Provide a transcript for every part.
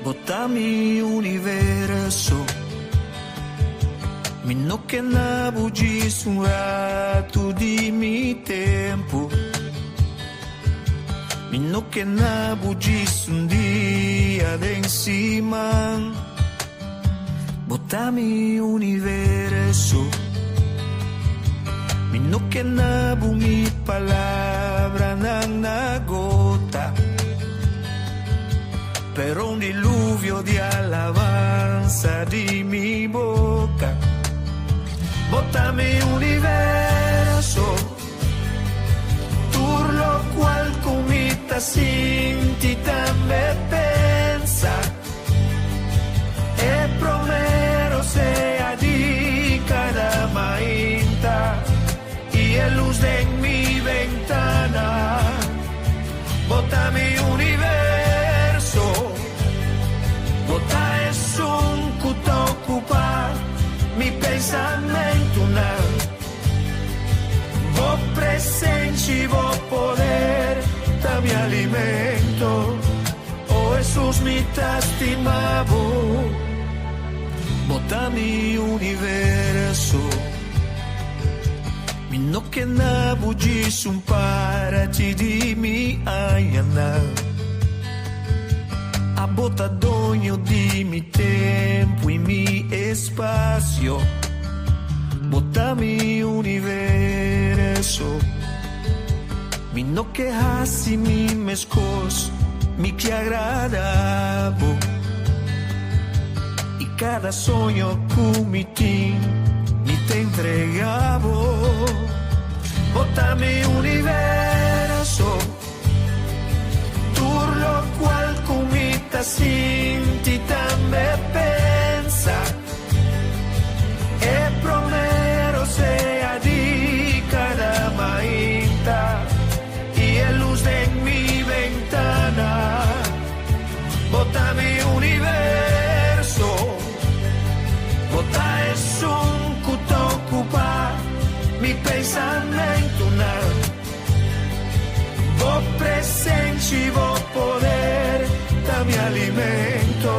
Bota mi universo, mi no que na bugis un rato di mi tempo, mi no que na bugis un dia de encima. Bota mi universo, mi no que na bu mi palabra na gota, pero un diluvio di alabanza di mi boca. Bota mi universo, turlo qual comita sinti me pensa, e promero sea di cada mainta, y el luz de en mi ventana. Bota mi universo, bota es un cutocupa mi pensamento na. Vo presente, vo poder, da mi alimento. Oh Jesús, mi tastimavo. Bota mi universo, mi no que na bugis un parati di mi ayana. A bota dono di mi tempo e mi espacio. Bota mi universo, mi no que hasi mi mescos, mi que agradavo. Y cada sueño cumitín mi te entregavo. Bota mi universo, turlo qual comita sinti me pensa, e promero sea di cada mainta, y el luz de en mi ventana. Bota mi universo, bota es un cutocupa mi pensamento na. Vo presente, vo poder, da mi alimento.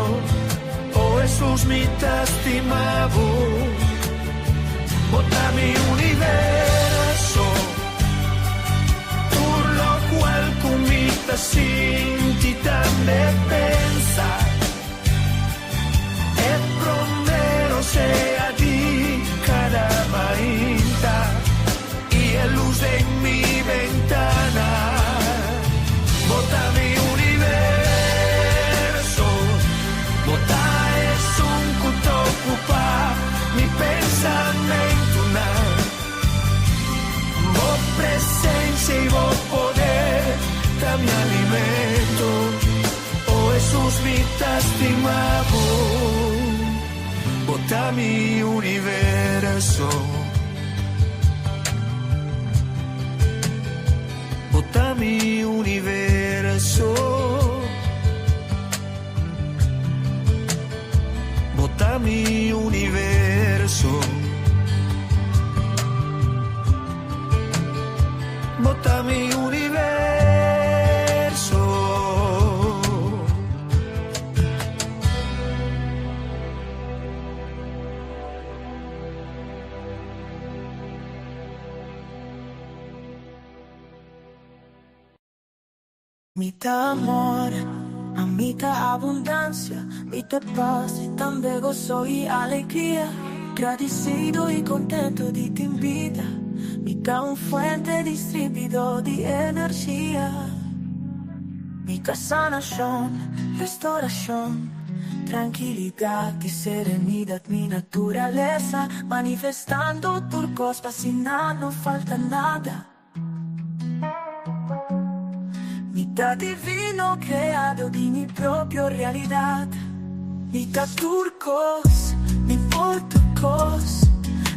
Oh Jesús, mi tastimavo. Bota mi universo, turlo qual comita sinti me pensa, e promero sea di cada mainta, y el luz en mi ventana. Bota mi universo, bota es un cutocupa mi pensamento na. Vo presencia y vo poder, da mi alimento. Oh Jesús, mi tastimavo. Bota mi universo, bota mi universo, bota mi universo, bota mi universo. Mitad amor, a mitad abundancia, mitad paz y también gozo y alegría. Agradecido y contento de ti en vida, mitad un fuente distribuidor de energía. Mitad sanación, restauración, tranquilidad y serenidad, mi naturaleza, manifestando turcos, fascinando, no falta nada. Mitad divino creado di mi propria realidad, mitad turcos, mi portucos,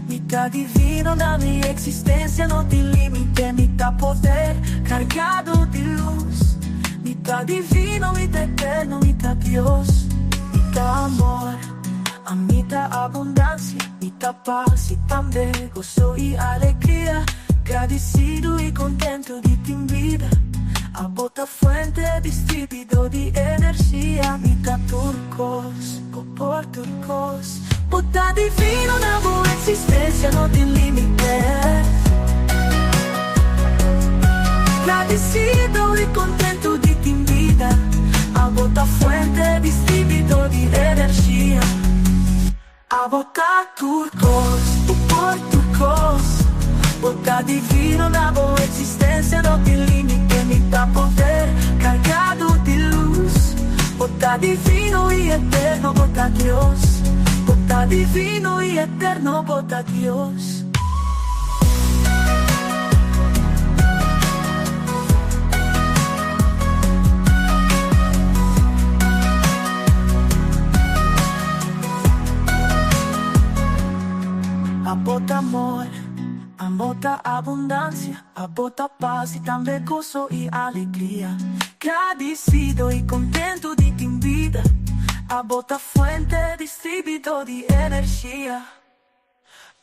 mitad divino da mi existencia, no tiene límite, mitad poder cargado de luz, mitad divino, mitad eterno, mitad Dios, mitad amor, a mitad abundancia, mitad paz y también gozo y alegría, agradecido y contento de ti en vida. A bota fuente distribuidor di energia, mitad turcos, por turcos. Bota divino, una buena existencia, no tiene límite. Agradecido y contento de ti en vida. A bota fuente distribuidor di energia. A bota turcos, por turcos. Bota divino, una buena existencia, no tiene límite, ni da poder, cargado de luz. Bota divino y eterno, bota Dios. Bota divino y eterno, bota Dios. A bota amor, a bota abundancia, a bota paz y también gozo y alegría. Agradecido y contento de ti en vida. A bota fuente distribuidor de energía.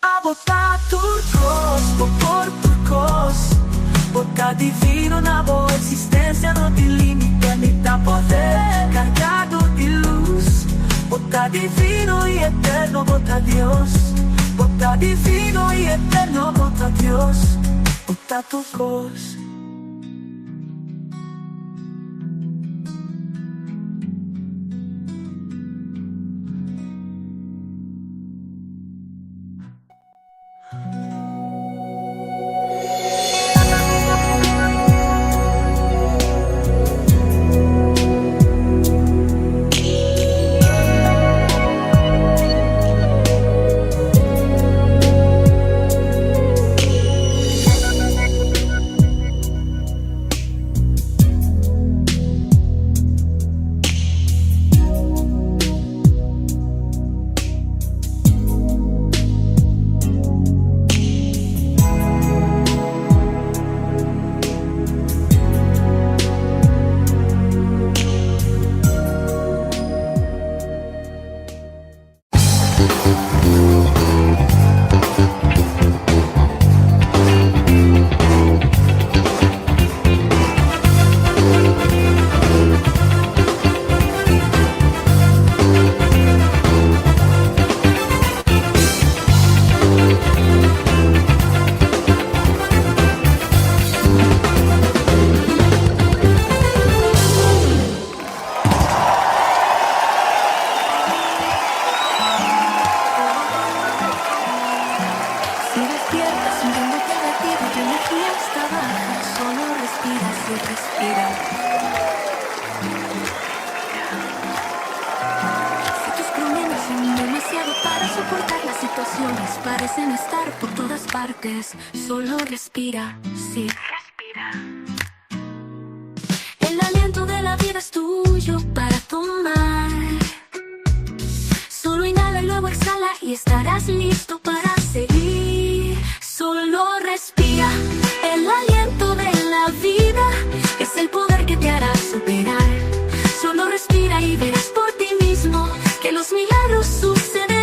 A bota turcos, por turcos. Bota divino, una boa existencia, no tiene límite, ni da poder, cargado de luz. Bota divino y eterno, bota Dios. Bota divino y eterno, bota Dios. Bota turcos. Parecen estar por todas partes. Solo respira, sí. Respira. El aliento de la vida es tuyo para tomar. Solo inhala y luego exhala y estarás listo para seguir. Solo respira. El aliento de la vida es el poder que te hará superar. Solo respira y verás por ti mismo que los milagros sucederán.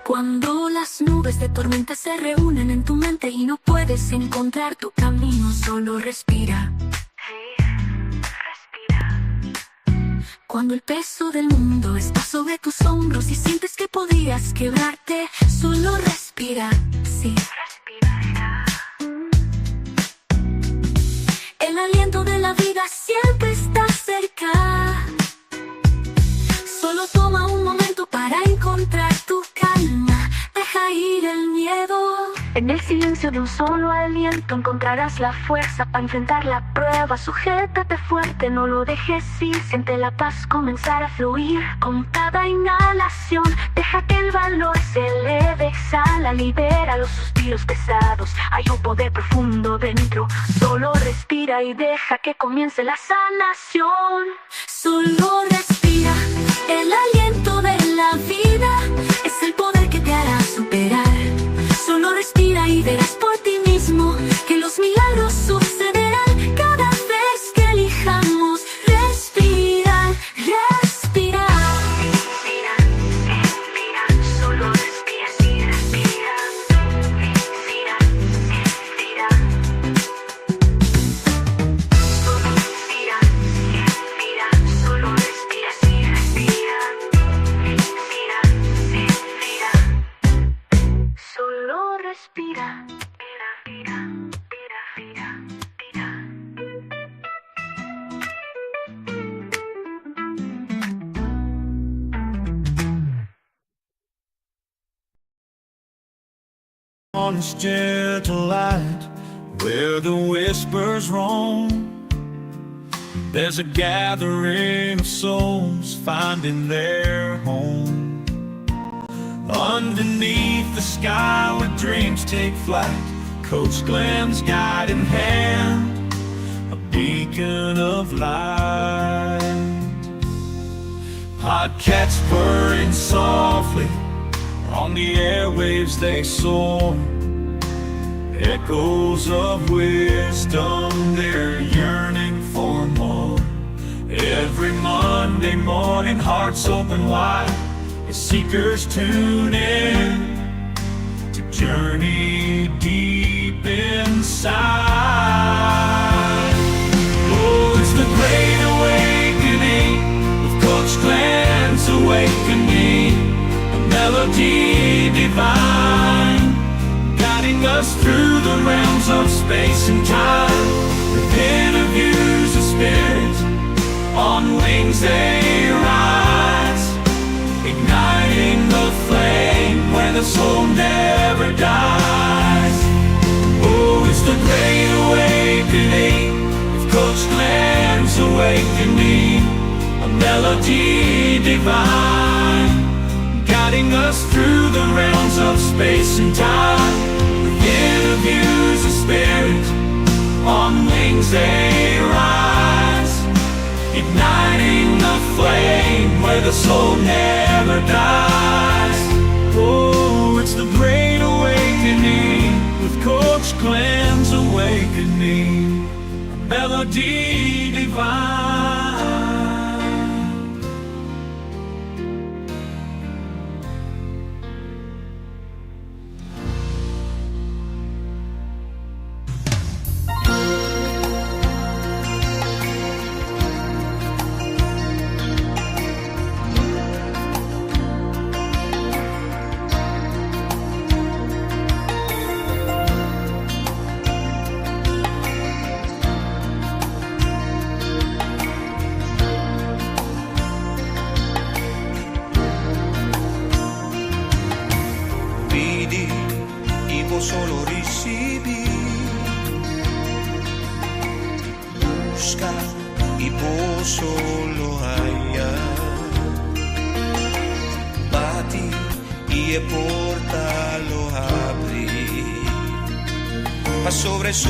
Cuando las nubes de tormenta se reúnen en tu mente y no puedes encontrar tu camino, solo respira. Respira. Cuando el peso del mundo está sobre tus hombros y sientes que podrías quebrarte, solo respira, sí. Respira. El aliento de la vida siempre está cerca. Solo toma un momento para encontrar tu calma. Deja ir el miedo. En el silencio de un solo aliento encontrarás la fuerza para enfrentar la prueba. Sujétate fuerte, no lo dejes ir. Siente la paz comenzar a fluir con cada inhalación. Deja que el valor se eleve, exhala, libera los suspiros pesados. Hay un poder profundo dentro. Solo respira y deja que comience la sanación. Solo respira. El aliento de la vida es el poder que te hará superar. Solo respira y verás por ti mismo que los milagros sucederán cada vez que elijamos respirar, respirar. Respira, respira, solo respira, sí, respira. Respira, respira. on its gentle light, where the whispers roam. There's a gathering of souls finding their home. Underneath the sky where dreams take flight, Coach Glenn's guiding hand, a beacon of light. Podcasts purring softly, on the airwaves they soar. Echoes of wisdom, they're yearning for more. Every Monday morning, hearts open wide as seekers tune in to journey deep inside. Oh, it's the Great Awakening with Coach Glenn's Awakening, a melody divine, guiding us through the realms of space and time. With interviews of spirit, on wings they rise, igniting the flame where the soul never dies. Oh, it's the Great Awakening with Coach Glenn's Awakening, a melody divine, guiding us through the realms of space and time. With interviews of spirit, on wings they rise, igniting the flame where the soul never dies. Oh, it's the Great Awakening with Coach Glenn's Awakening, a melody divine. Solo recibi, busca y vos solo hallar. Bati y portalo abrir. Ma sobre su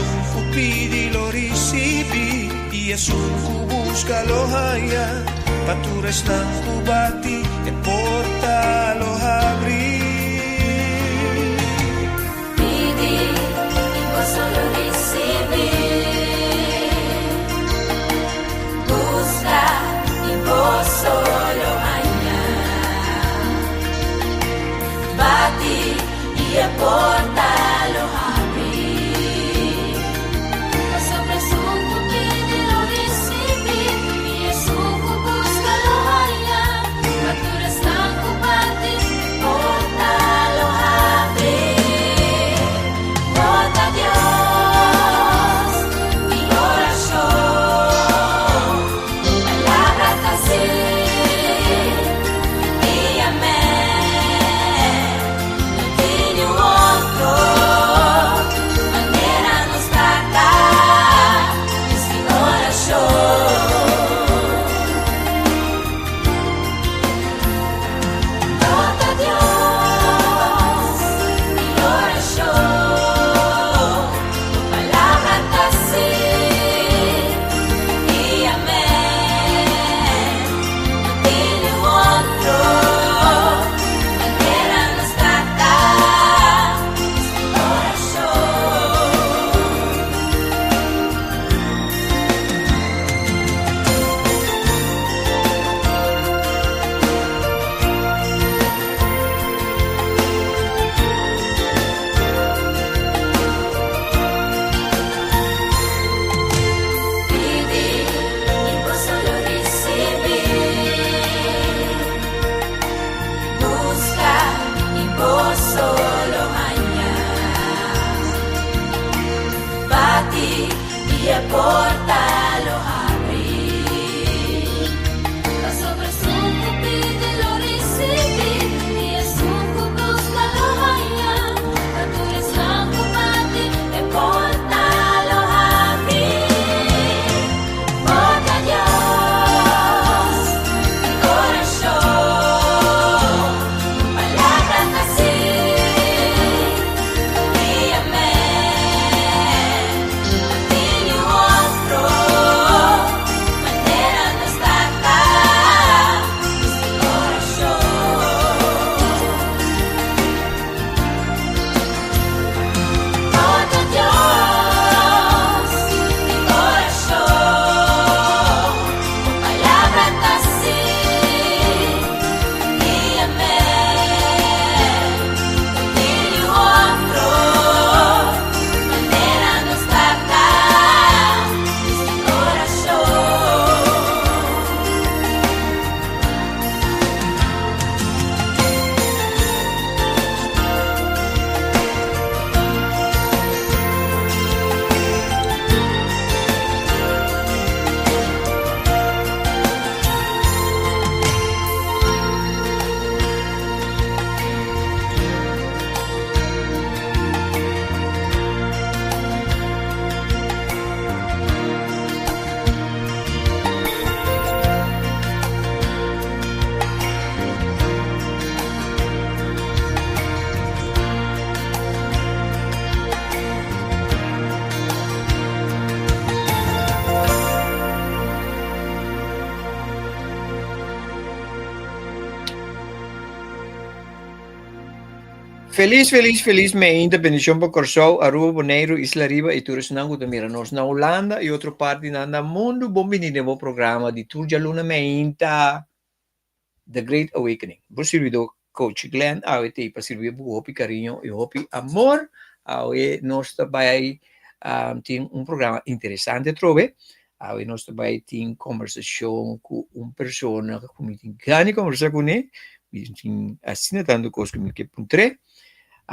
pidi lo recibi y es un busca lo haya. Pa tu restando bati e portalo abrir. Solo recibir, busca y vos solo hallar. Bati y portalo abrir. Sobre su pide lo recibir y es un busca lo hallar. Natura está con bati, portalo abrir. Portalo abrir. Sobre su pide lo recibir y es un busca lo hallar. Feliz me bendición por Corsou, Aruba, Bonaire, Isla Riba e todos nangu da mira nós na Holanda e outra parte na mundo bom menino bom programa de Turja Luna Meinta The Great Awakening. Por servido Coach Glenn, a te para servir por hopi carinho e hopi amor, a nós também tem programa interessante trove, a nós também tem conversação com pessoa que tem ganho conversar com ele, tem assim tanto coisa que puntre.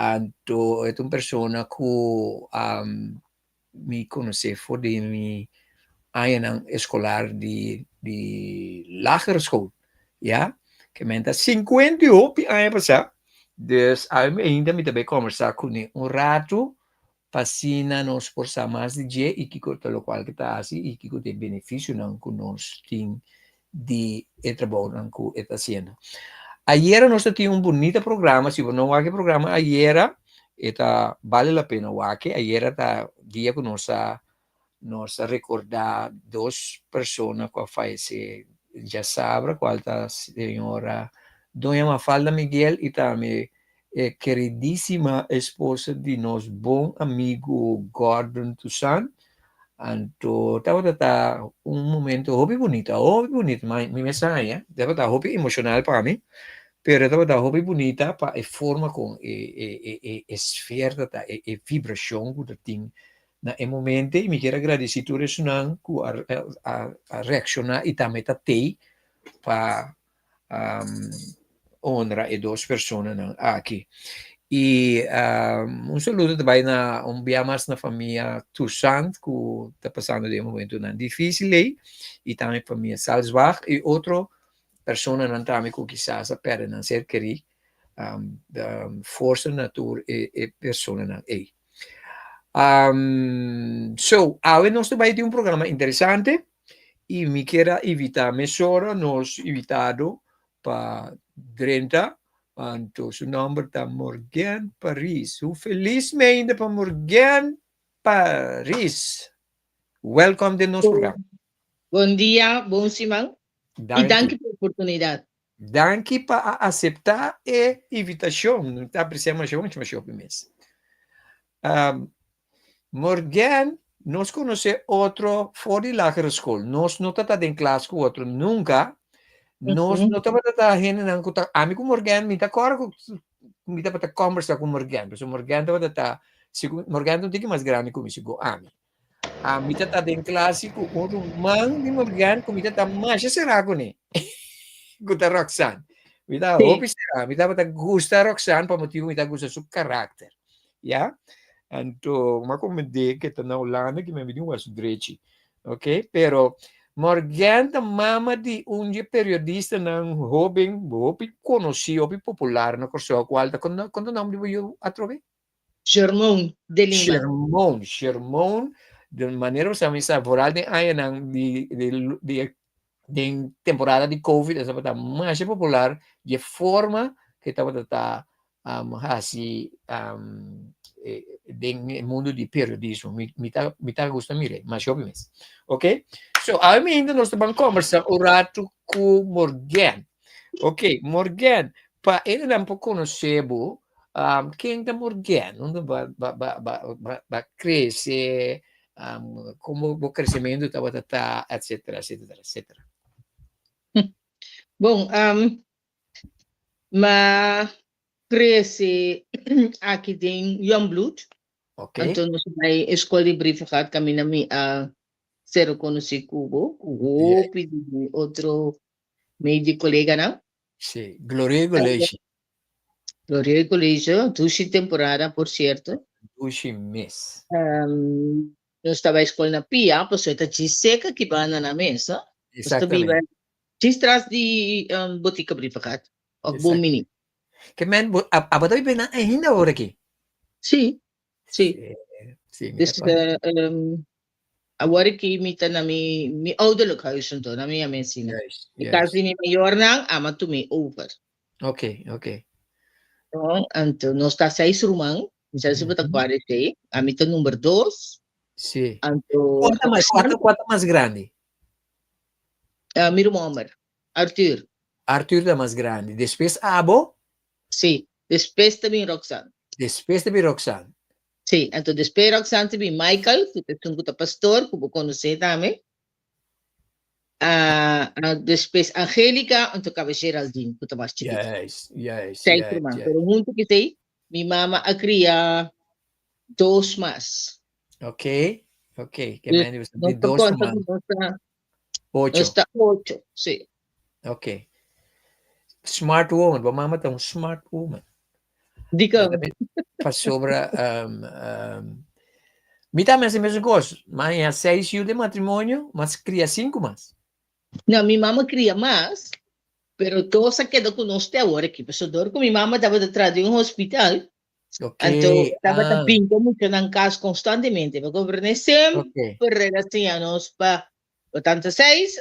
Anto é uma pessoa que me conhece for de mi ano escolar de lagere school, ja, que menta 58 anos passar, dus ainda me também conversar com ele rato, passina nos por mais de dia e que corta lo qual que tá assim e que tem benefício não que nós tem de trabalho não que está sendo. Ayer nós tínhamos bonito programa, se não há que programa, ayer vale a pena, ayer está dia que nós recordar duas pessoas que faleceram, já sabe qual está a senhora Dona Mafalda Miguel e também queridíssima esposa de nosso bom amigo Gordon Toussaint. Então, estava momento bonito, mas me mensagem, estava hobby emocional para mim. Pero estava hobby bonita para a forma com esfera da vibração que tem na momento e me quero agradecer tudo isso não a reaccionar e também tá para honrar e duas pessoas não aqui e saludo também na mais na família Toussaint que está passando de momento não difícil e também família Salzbach e outro persona não também que quizás a perde não ser querer da força natura e persona não so, hoje nós também temos programa interessante e me quero evitar mesora nos invitado para 30 então seu nome está Morgan Paris feliz me ainda para Morgan Paris welcome de nosso programa bom dia, bom simão e danke pela oportunidade danke para aceitar a invitação não está apreciando mais mês Morgan, nós conhecemos outro fora de lagere school. Nós não estamos em classe com outro nunca. Nós não estamos em contato. Amigo Morgan, me está correndo, me está conversar com Morgan. Porque Morgan está, Morgan não tem mais grande como isso, amigo. Me está em classe com outro man de Morgan, que me está mais será com ele. Gusta Roxanne. Me está hope será, me está gusta Roxanne para motivo me está gusta seu caráter. Yeah? Então, uma comédia que está na Holanda que me deu uma sudrete, ok? Pero Morgan, a mama de periodista não jovem, conhecido, popular na Corsoa, qual quando nome de eu atrove? Sherman de Lima. Sherman, de maneira que me favorável de ano de temporada de Covid, essa está mais popular de forma que estava assim no mundo de periodismo, me tá gostando mire, mas obviamente, ok? So, ainda nós estamos conversando um rato com Morgan, ok? Morgan, para ele não conhecer quem é Morgan, onde vai crescer, como o crescimento está, etc. Bom, mas cresce aqui tem Youngblood. Okay. Então, nós vai escola de briefing caminhamos a ser conhecido Cubo, outro meio de colega, não? Sim, Gloria Colégio. Gloria Colégio, 2 temporada, por certo. 2 mês. Eu estava a escola na Pia, por certo, de seca que vai na mesa. Exatamente. Traz de botica briefing, o bom menino. Que men, apa tayo ainda hora aqui? Sim. Sim. Agora que imita na mi ouderlijk huis en na minha mensina. E caso ni maior não, ama tu me over. Ok. Então, nós está 6 rumang, já se bota 40, a mita número 2. Sim. Então, quanto mais grande? Meu irmão, Arthur. Arthur é mais grande. Depois, Abo? Sim. Después também Roxanne. Depois de Roxanne. Sim, então depois Roxanne também Michael, que é um pastor, que eu conheci também. Depois Angélica, então acaba Geraldine, que eu mais chiquito. Yes, yes, Seis yes, irmãs. yes. Pero junto que sei, minha mama a cria dois mais. Ok, ok. Que Nós man, você nós tem dois conta comandos. que nós 8. está 8, sim. Ok. Smart woman. Vou mamãe tem um smart woman. Diga, Para sobre me também esse mesmo gosto. Mas há 6 anos de matrimônio, mas cria 5 mais. não, minha mama cria mais, pero todos se quedam conosco até agora aqui. Pessoal, com minha mama estava atrás de um hospital, Ok. então estava pinto muito na casa constantemente. Eu governei sempre Ok. assim a nós para 86,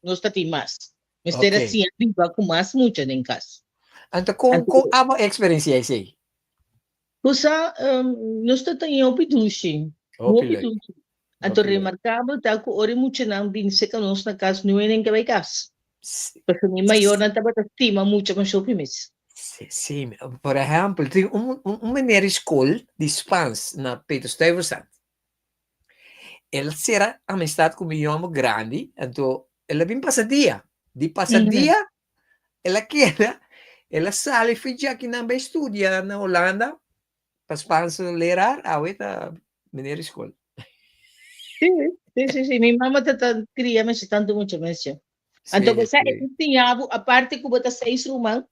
nós está mais. Mas era Ok. assim, viva com mais muito em casa. Então, com a experiência aí? Kusa, nós está em opidushi. Opilay. Então, remarcável, tá com ori muito não bin se que nós na casa não é nem que vai casa. Porque minha maior não estava estima muito mais shopping mes. Sim, por exemplo, tem maneira escola de Spans na Pedro Stuyvesant. Ela será amistade com meu irmão grande, então ela vem passadia. De passadia, ela quer, ela sale fica aqui na estudia na Holanda, para Spans lerar, a outra maneira escola. Sim. Minha mama queria mas tanto muito mais. Então, você tinha a parte que você seis romã,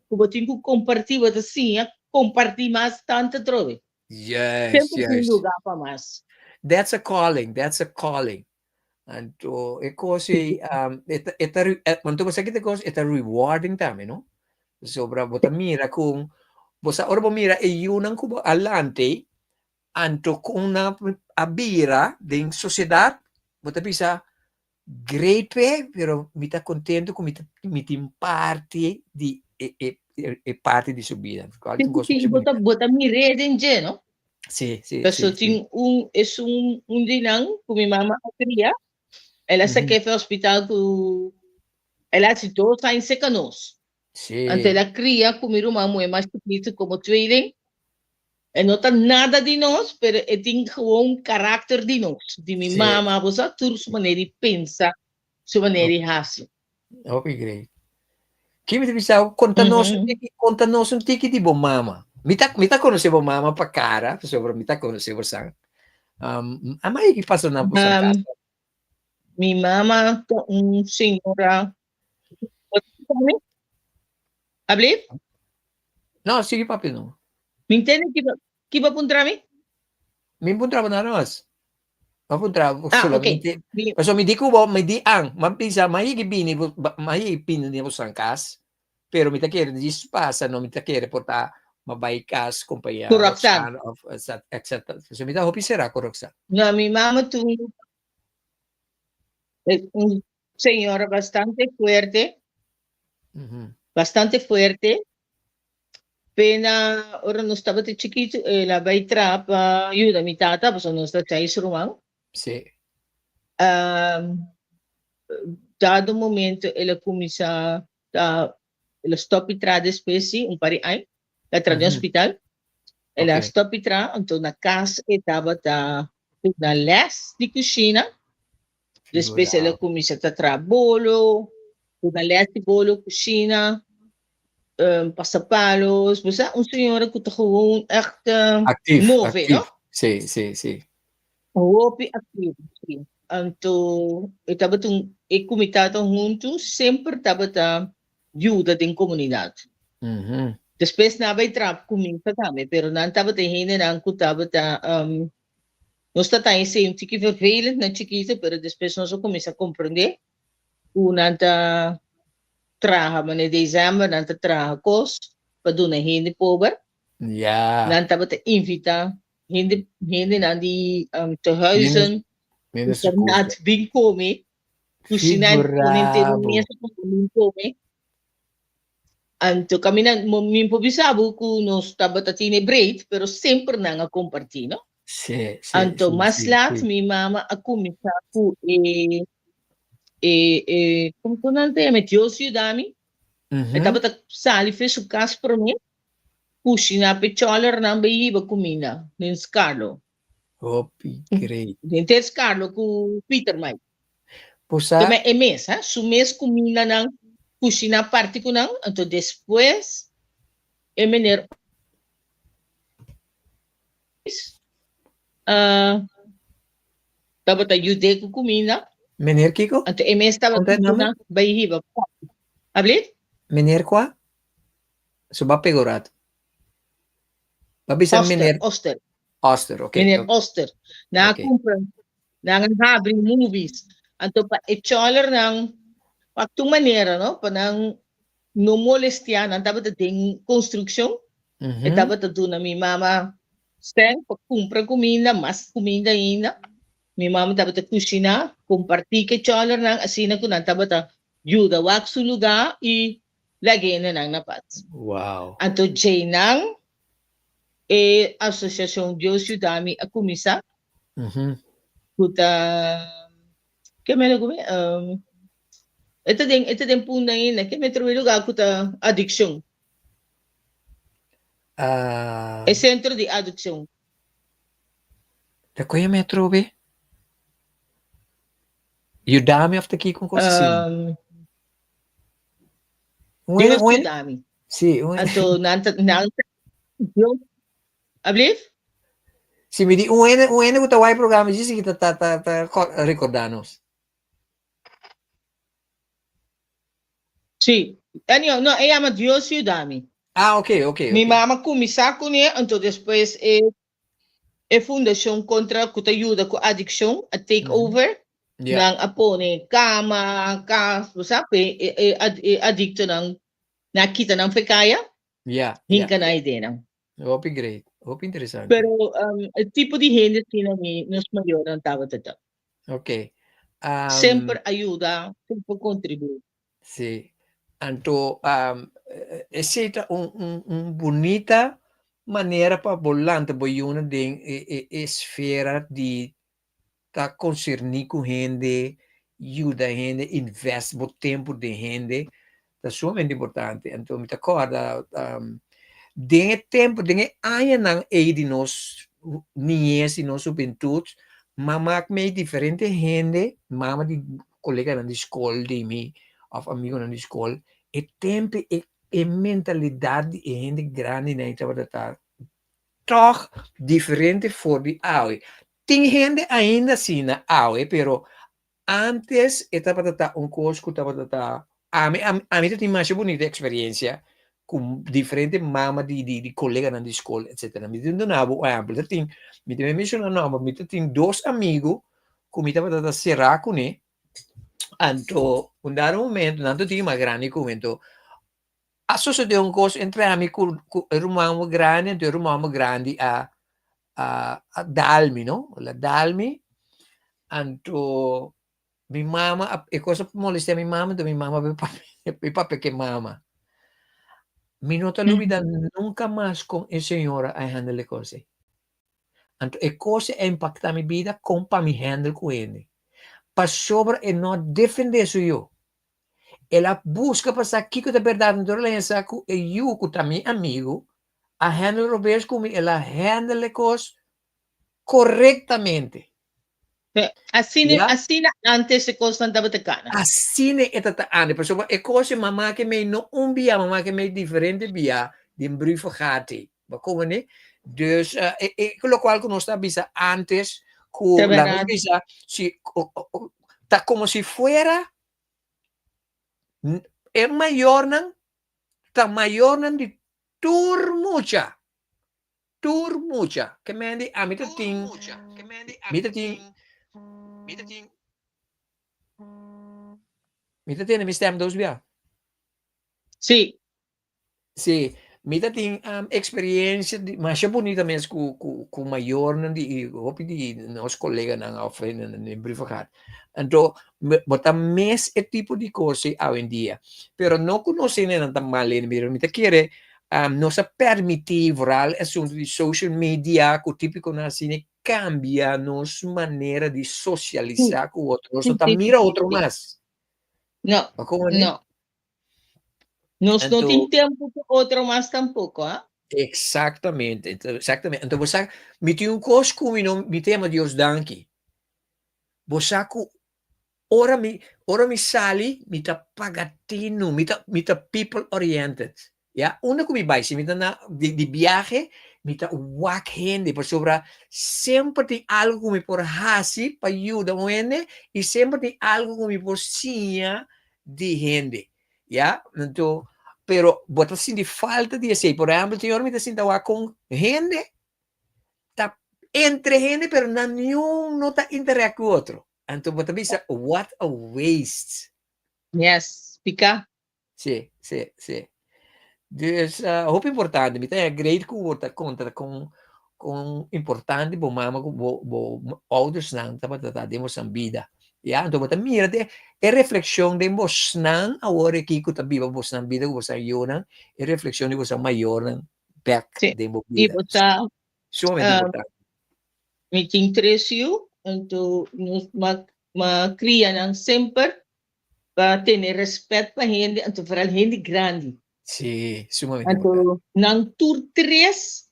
que você tem que compartilhar, você sim, compartilhar mais tanto trove. Yes, Sempre tem lugar para mais. That's a calling. That's a calling. Então, é coisa, quando você quer coisa, é rewarding também, não? Sobra, você mira com, você ora mira e yun ang kubo alante, anto kung na abira din sociedad, você bisa great pe, pero mita contento com mitim parte di parte di sua vida. Sim, bota mirada em dia, não? Sim. Pessoal tem um dinang, que minha mama queria, ela se quer para o hospital, ela se dois anos se canos. Então ela cria comigo uma mulher mais pequena como tweeling. E não tem nada de nós, mas tem gewoon caráter de nós. De minha mama, você tudo sua maneira de pensar, sua maneira de raciocinar. Okay, great. Kimi bisa conta-nos um tiki de bom mama. Mita conhece bom mama para cara, sobre mita conhece você. A mãe que passou na sua casa. Minha mama, senhora. Habli? Não, sigue papi não. Me entende que vai apontar mim? Me encontrava na nós. Mapuntrava solamente. Okay. So mi di ko bo, mi di ang, mampisa, mahigibini, mahigipin niya sa kas, pero mi takere di spasa, no, mi takere porta mabaikas, kumpaya, Roxanne, etc. So mi ta hopi será con Roxanne. No, mi mamá tuvo un señora bastante fuerte, Pena, ahora no estaba de chiquito, la baitra pa ayuda mi tata, pues no está seis rumang. Sí. Dado momento, ela começa ela stop e tra despesi, pari ay, ela tra no hospital. Ela stop e tra, então na casa estava na les de cozinha. Depois ela começa a tra bolo, na les de bolo, cozinha, passapalos, basta senhora que está gewoon echt move, no? Sí. Hopi activo, sim. Então, estava comitado juntos, sempre estava ajuda da comunidade. Depois na vai trap comigo também, pero não estava terreno não que estava nós está em ser um tique vervelho na chiquita, pero depois nós começa a compreender o não tá traga mas em dezembro não tá traga cos para dar na gente pobre. Não estava invitar gente não de te huizen. Not bem come, cozinhar inteiro mesa com come. Anto kami na mimpo bisabo ko nos tabatatine bread, pero sempre na nga compartir, no? Sí. Anto mas lat mi mama ako misa ko como ko nante metiosi dami. Tabatat sali fez o caso para mim. Kushina pecholer ng bayiba kumina. Nins Carlo. Hopi, great. Nins Carlo ku Peter Mike. Pusa, Kaya may emes, ha? Sumes kumina ng kushina parte ko nang. Anto después, emener dapat ayude ko kumina. meneer Kiko? Anto emes tabat Contact ko number? na bayiba. Hablit? Meneer kwa? Suba pegorat. Babisa meneer Oster. Oster, okay. Meneer Oster. Nakakumpra ng habring movies. Anto pa echoler ng paktong manera, no? Panang no molestian, ang dapat ating konstruksyon. Mhm. Dapat ito na mi mama Stan, pag kumpra kumina, mas kumina ina. Mi mama dapat kusina, kumparti ke choler ng asina ko na dapat yuda wak suluga i lagay na ng napats. Wow. Anto Jay ng Asosasyon Diyos Yudami Akumisa, Mhm. kuta kaya gumi ito din po na yun kaya metro lugar kuta addiction. Sentro di addiction. Da kuya metro be? Udami of the Kiko ko sa Diyos Yudami. Si, Anto nanta Diyos Ablif? si midi uene ko tawai programa ji kita ta recordanos. Si. Ano, no, llama Diyos Yudami. Ah, okay. Mi mama kumisa ko niya, anto después fundación contra kuta ayuda ko addiction at take over ng apo ni kama, sabi, adicto ng nakita ng fekaya. Yeah. Hinka na idea. Hopi great. Hopi interesante. Pero el tipo de gente que nos mayor ang tawag ito. Okay. Sempre ayuda, sempre contribute. Sí. Anto, essa bonita maneira para volante boiuna de esfera de tá concernir com gente, ajuda gente, investe o tempo de gente, tá sumamente importante. Então, me acorda, de tempo, de anos não é de nós, niñez e nós juventude, mama me diferente gente, mama de colega na escola de mim, of amigo na escola, e tempo e mentalidade e gente grande na trabalhar, toch diferente for de aue. Tem gente ainda assim na aue, pero antes estava um curso que estava a mim tem mais bonita experiência com diferente mama de colega na escola, etc. Me deu na boa ampla, tem me mencionar nome, me tem dois amigos que me estava será com né. Anto, um dado momento, não tinha uma grande comento. A sucedeu um curso entre amigos com irmão grande, então irmão grande a Dalmi, no? La Dalmi. Anto, mi mama, e cosa molesta mi mama, mi mama mi papá que mama. Mi nota lubida nunca mais com a senhora a handle cose. Anto, e cose impacta mi vida com pa mi handle com ele. Pa sobra e não defender su eu. Ela busca passar aqui com a verdade na doença com eu com também amigo a handle robês como ela handle cos corretamente. Assim antes se constantava te cana. Assim é tata ane, por exemplo, é coisa mamá que me não via, mamá que me diferente via de brief gati. Ba como né? Dus lo qual que nós está bisa antes com la bisa si tá como si fuera é maior não tá maior não de turmucha que me a mim tem Mita tiene mi stem dos via. Sí. Sí, mita tem experiência de mais bonita mesmo com maior não de hopi de nós colega na oficina na briefing. Então, bota mais esse tipo de coisa hoje em dia. Pero não conhece nem tão mal nem mesmo. Mita quer não se permitir viral assunto de social media que típico na cine cambia nossa maneira de socializar com o outro. Nós tá mira outro mais. No, no. Nos no tem tempo para outro mais tampouco, ah? Exatamente, exatamente. Então você me tem um coisa como não me tema Deus danke. Você ora mi sali mi ta pagatino, mi ta people oriented. Ya, una ko mi bai, si mi ta na di viaje, mi ta wak hindi por sobra sempre tem algo que me por hasi pa ayuda muene e sempre tem algo que me por sinha de gente. Ya, então, pero bota assim de falta de assim, por exemplo, tem hora me ta sinta wa com gente, tá entre gente, pero na nenhum não tá interact com outro. Então, bota bisa, what a waste. Yes, Pika. Sim, sim, sim. Dus, hoop importante, mi é great que volta contra com importante bo mama bo ouders nang tapa tata demos ang vida. Ya, então bota mira de é reflexão de vos nang agora aqui que tá viva vos nang vida vos ayuna, é reflexão de vos maior nang back Sí. de vos Y vida. basta, Sumamente importante. meeting tresio, então, nos cria ng sempre para ter respeito para gente, então, para gente grande. Sim, sumamente importante. Então, nang tour tres,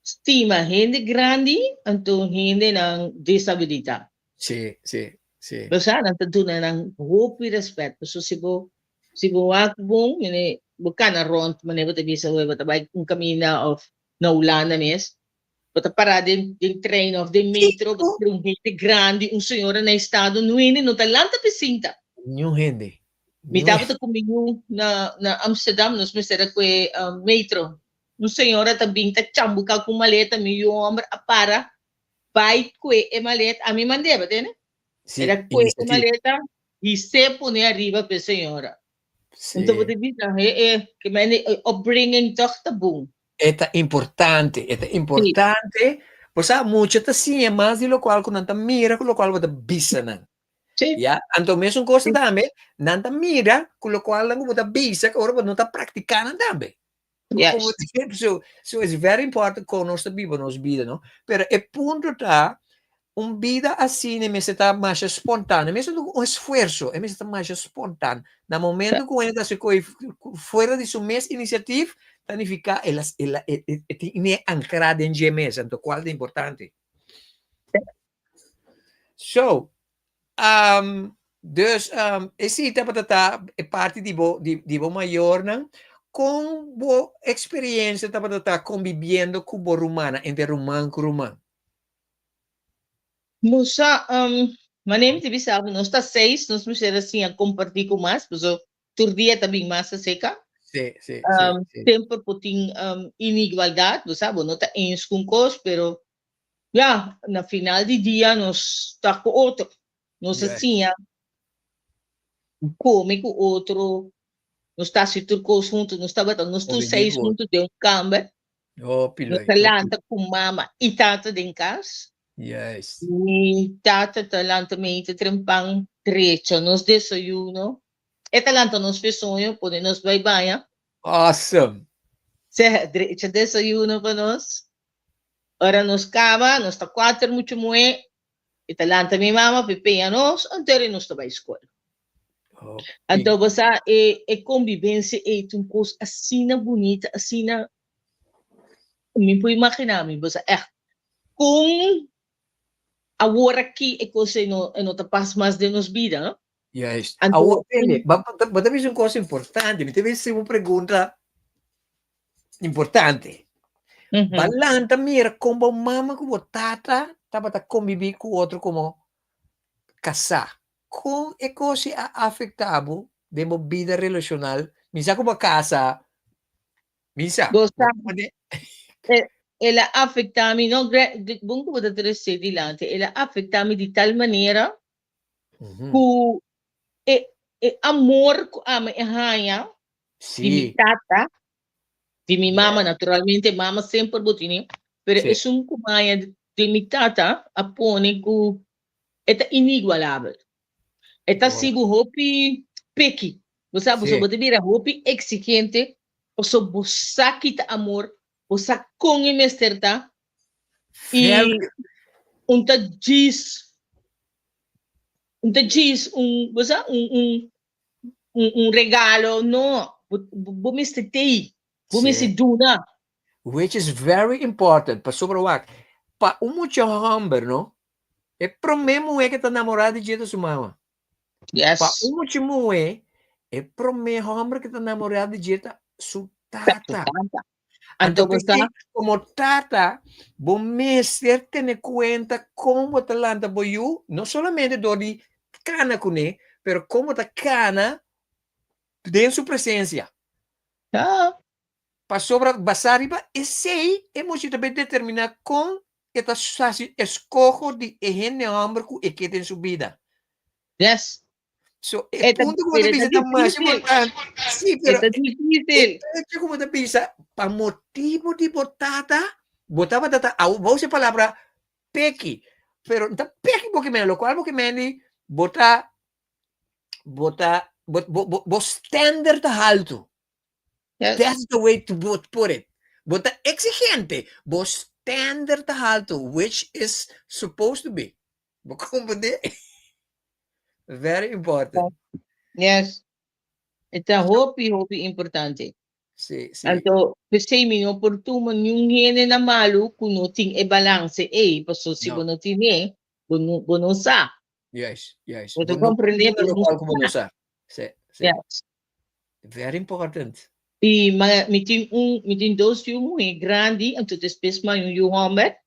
estima gente grande, então, gente ng disabilidade. Sim, sim, sim. Basta, nang na ng hope e respeto. So, si bo akbong, yun bukan na ron, manebo tabi sa web, tabay kung kami na of naulana mes, basta para din train of the metro, basta yung gente grande, un senhora na estado, nuini, no talanta pisinta. New gente. Mi dapat kuminyo na Amsterdam, nos misera ko metro. Un senhora tabing ta chambu ka kung maleta, mi yung para, bait ko maleta, a mi mandeba, tene? Era ko maleta, e se pone arriba pe senhora. Então, você diz, que mene upbringing toch tabung. É importante, pois há muito assim, mas de lo qual quando anta mira, com lo qual você bisa não. Sí. Ya, então mesmo coisa também, nanta mira, com lo qual não você bisa, que agora não está praticando também. Yes. So it's very important com nossa vida, não? Pero é ponto tá, vida assim, é mesmo tá mais espontâneo, mesmo um esforço, é mesmo tá mais espontâneo. No momento que ele está se fora de sua mesma iniciativa, significa ela é ancrada em GMS, então qual é importante. So, dus esse tá é parte de bo maior, não? Com bo experiência tá convivendo com bo rumana, entre rumano com rumano. Musa, manem ti sabe, nós está 6, nós vamos assim a compartilhar com mais, mas o turdia também massa seca. Sim, sim, sempre puting inigualdade, você sabe, não está em com cos, pero já na final de dia nós está com outro, nós assim come com outro, nós está se turcos juntos, nós está batendo, nós tu 6 juntos de um câmbio, nós talanta com mama e tata de casa. Yes. E tata talanta meite trempang direito nos desayuno. E talanta nos fesonho, pode nos bye-bye. Awesome. Se direito desayuno para nós. Ora nos cama, nos tá 4 muito moe. E talanta mi mama pepeia nos, antere nos tá ba escola. Então você convivência é uma coisa assim bonita, assim me pode imaginar, me você com agora aqui é coisa não tá passa mais de nos vida, não? Yes. Agora, bota uma coisa importante, me teve uma pergunta importante. Balanta mira como mama como tata, tava conviver com outro como casar. Com é coisa afetado de uma vida relacional, misa como casa, misa. Ela afeta-me, não, bom que você trouxe dilante, ela afeta-me de tal maneira que amor que ama e rainha de minha tata, de minha mama, naturalmente, mama sempre botini, pero é um kumaia de minha tata, apone que é inigualável. É sigo hopi peki, você sabe, você pode vir a hopi exigente, você busca amor, você com mesterta e diz regalo, não, vou me duna, which is very important. Pa sobrewak. Pa umucho hamber, no? E promemo é que tá namorado de jeito sumama. Pa Yes. umucho moe, e promemo hamber que tá namorado de jeito su tata. Anto Então, basta, como tata, bom mestre ter cuenta como talanta boyu, não somente do de cana com ele, pero como ta cana de sua presença. Para sobra basariba, e sei, e mochi também determinar com esta sasi escojo de ehen homem que tem sua vida. yes. So, e Esta punto como te esta bisa mais difícil. importante. Sim, pero Esta difícil. ito como te bisa, pa motivo de botata, botava tata, vou usar a palavra peki, pero não peki porque me lo qual porque me bota standard alto. Yes. That's the way to put it. Bota exigente, standard alto, which is supposed to be. Very important. Yes. Esta hopi importante. Sì, sì. Anto, kasi minyo por tu man yung hene na malu kuno ting e balance paso si No. bono tine bono sa. Yes, yes. Ito comprende Lo qual como no sa. Sì, sì. Yes. Very important. E mitin dos yung grandi anto despes man yung homet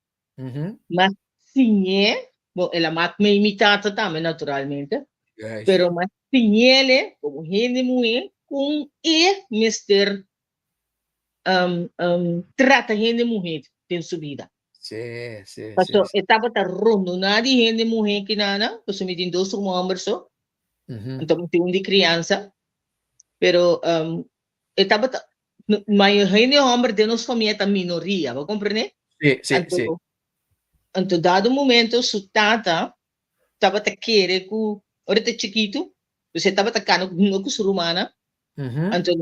mas sinye bo ela mat may imitata tama naturalmente. Yes. Pero mas sinye como hene kung mister trata hene mujer tem subida. Sì, sì, Paso sì. etapa ta rondo na di hene mujer kinana, paso mitin dos mga amberso, então tem de criança, pero etapa ta may hene homem de nos família ta minoria, va compreender? Sì, sì, sì. Anto dado momento su tata tava ta querer ku ahorita chiquito, você tava ta cano no ku surumana, anto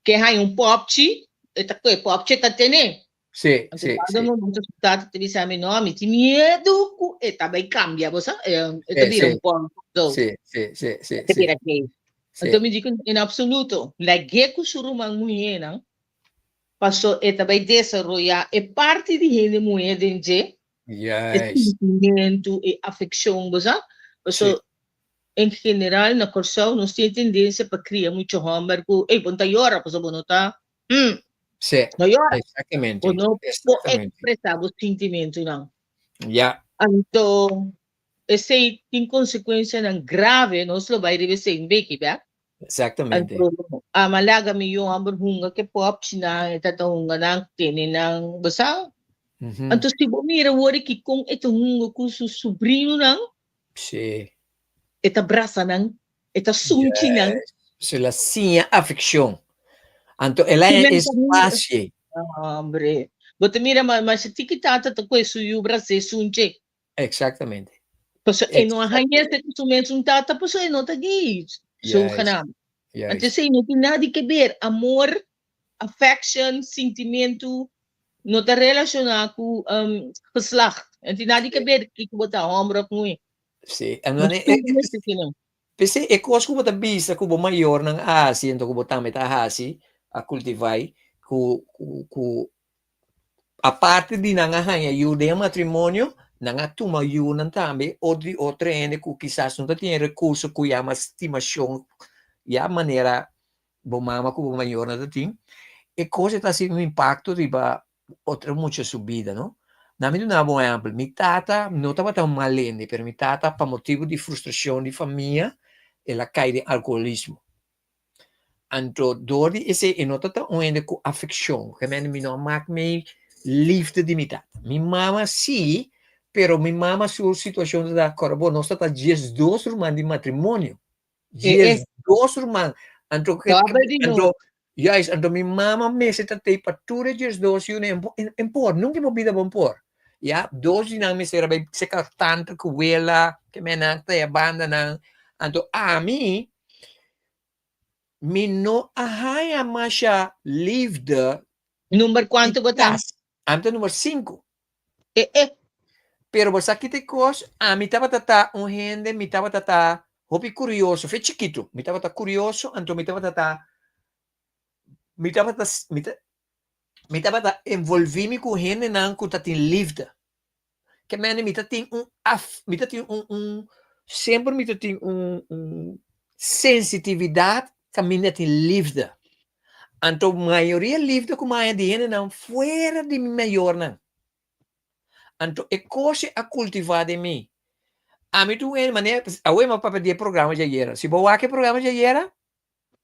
que hay popchi, eta ko popchi ta tene. Sì, Anto sì, dado sì. momento su tata te bisa mi nome, ti miedo ku eta vai cambia, bosa? Eta dire un po'. Sì, sì, sì, sì, Te sì. dire che. Anto mi dico in assoluto, la geku surumang muhena, passo eta vai desarrollar e parte di hene muhe denje, Yes. sentimento e affezione, bosa? Passo em general na Corsão nós temos tendência para criar muito homem que bom tá hora para bonota Sì, na hora esattamente. ou não Esattamente. expressar o sentimento não Yeah. então esse tem consequência não grave nós lo vai rever em beki ba Esattamente. então a malaga mi yung amber hunga ke pop na itatong nang tinin ng basa então se bom mira wari que com ito hunga com su sobrinho não Sì. ita braça não ita sunchi não Se la sia affezione. Anto, ela è spazio. Hombre. But mira, mas se tiki tata to questo yu brase sunche. Esattamente. Paso no hanya se tu men sun tata paso no tagi. So kana. Antes sei no tem nada que ver amor, affection, sentimento no te relaciona com geslacht. En tem nada que ver que bota hombre com ele. Sì, e cosa che bota vista che maior nang asi, ento che bota metà asi a coltivare a parte di nang hanya yu de matrimonio nang atuma yu nang tambe o trene ku quizás não tem recurso ku ya estimação ya maneira bo mama ku maior na tem e cosa tá sendo um impacto de ba outra muita subida, no? Na mim não é bom exemplo. Mi tata não estava tão malende, pero mi tata por motivo de frustração de família ela cai de alcoolismo. Então, door die is en not dat onende com affection. Que me não maak me liefde de mi tata. Mi mama sim, pero mi mama sua situação da corbo não está dias dois irmãs de matrimônio. Dias dois irmãs. Então, yes, então mi mama me se tatei para tudo dias dois e empor, nunca me vida bom por. Ja, dois dinang me será bem secar tanto que ela que me nata e banda nang. Então, a mim mi no ahaya masha livde Number quanto botam? Ante número 5. Pero você aqui tem coisa, mi tava tata gente, mi tava tata hopi curioso, foi chiquito, mi tava tata curioso, então mi tava tata me tava envolvi-me com gente não que tá tem liefde. Que mene me tem me tem sempre me tem sensitividade que me tem liefde. Então, maioria liefde como é de gente não fora de mim maior não. Então, é coisa a cultivar de mim. A mim tu é maneira, a eu meu papel de programa já era. Se boa que programa já era,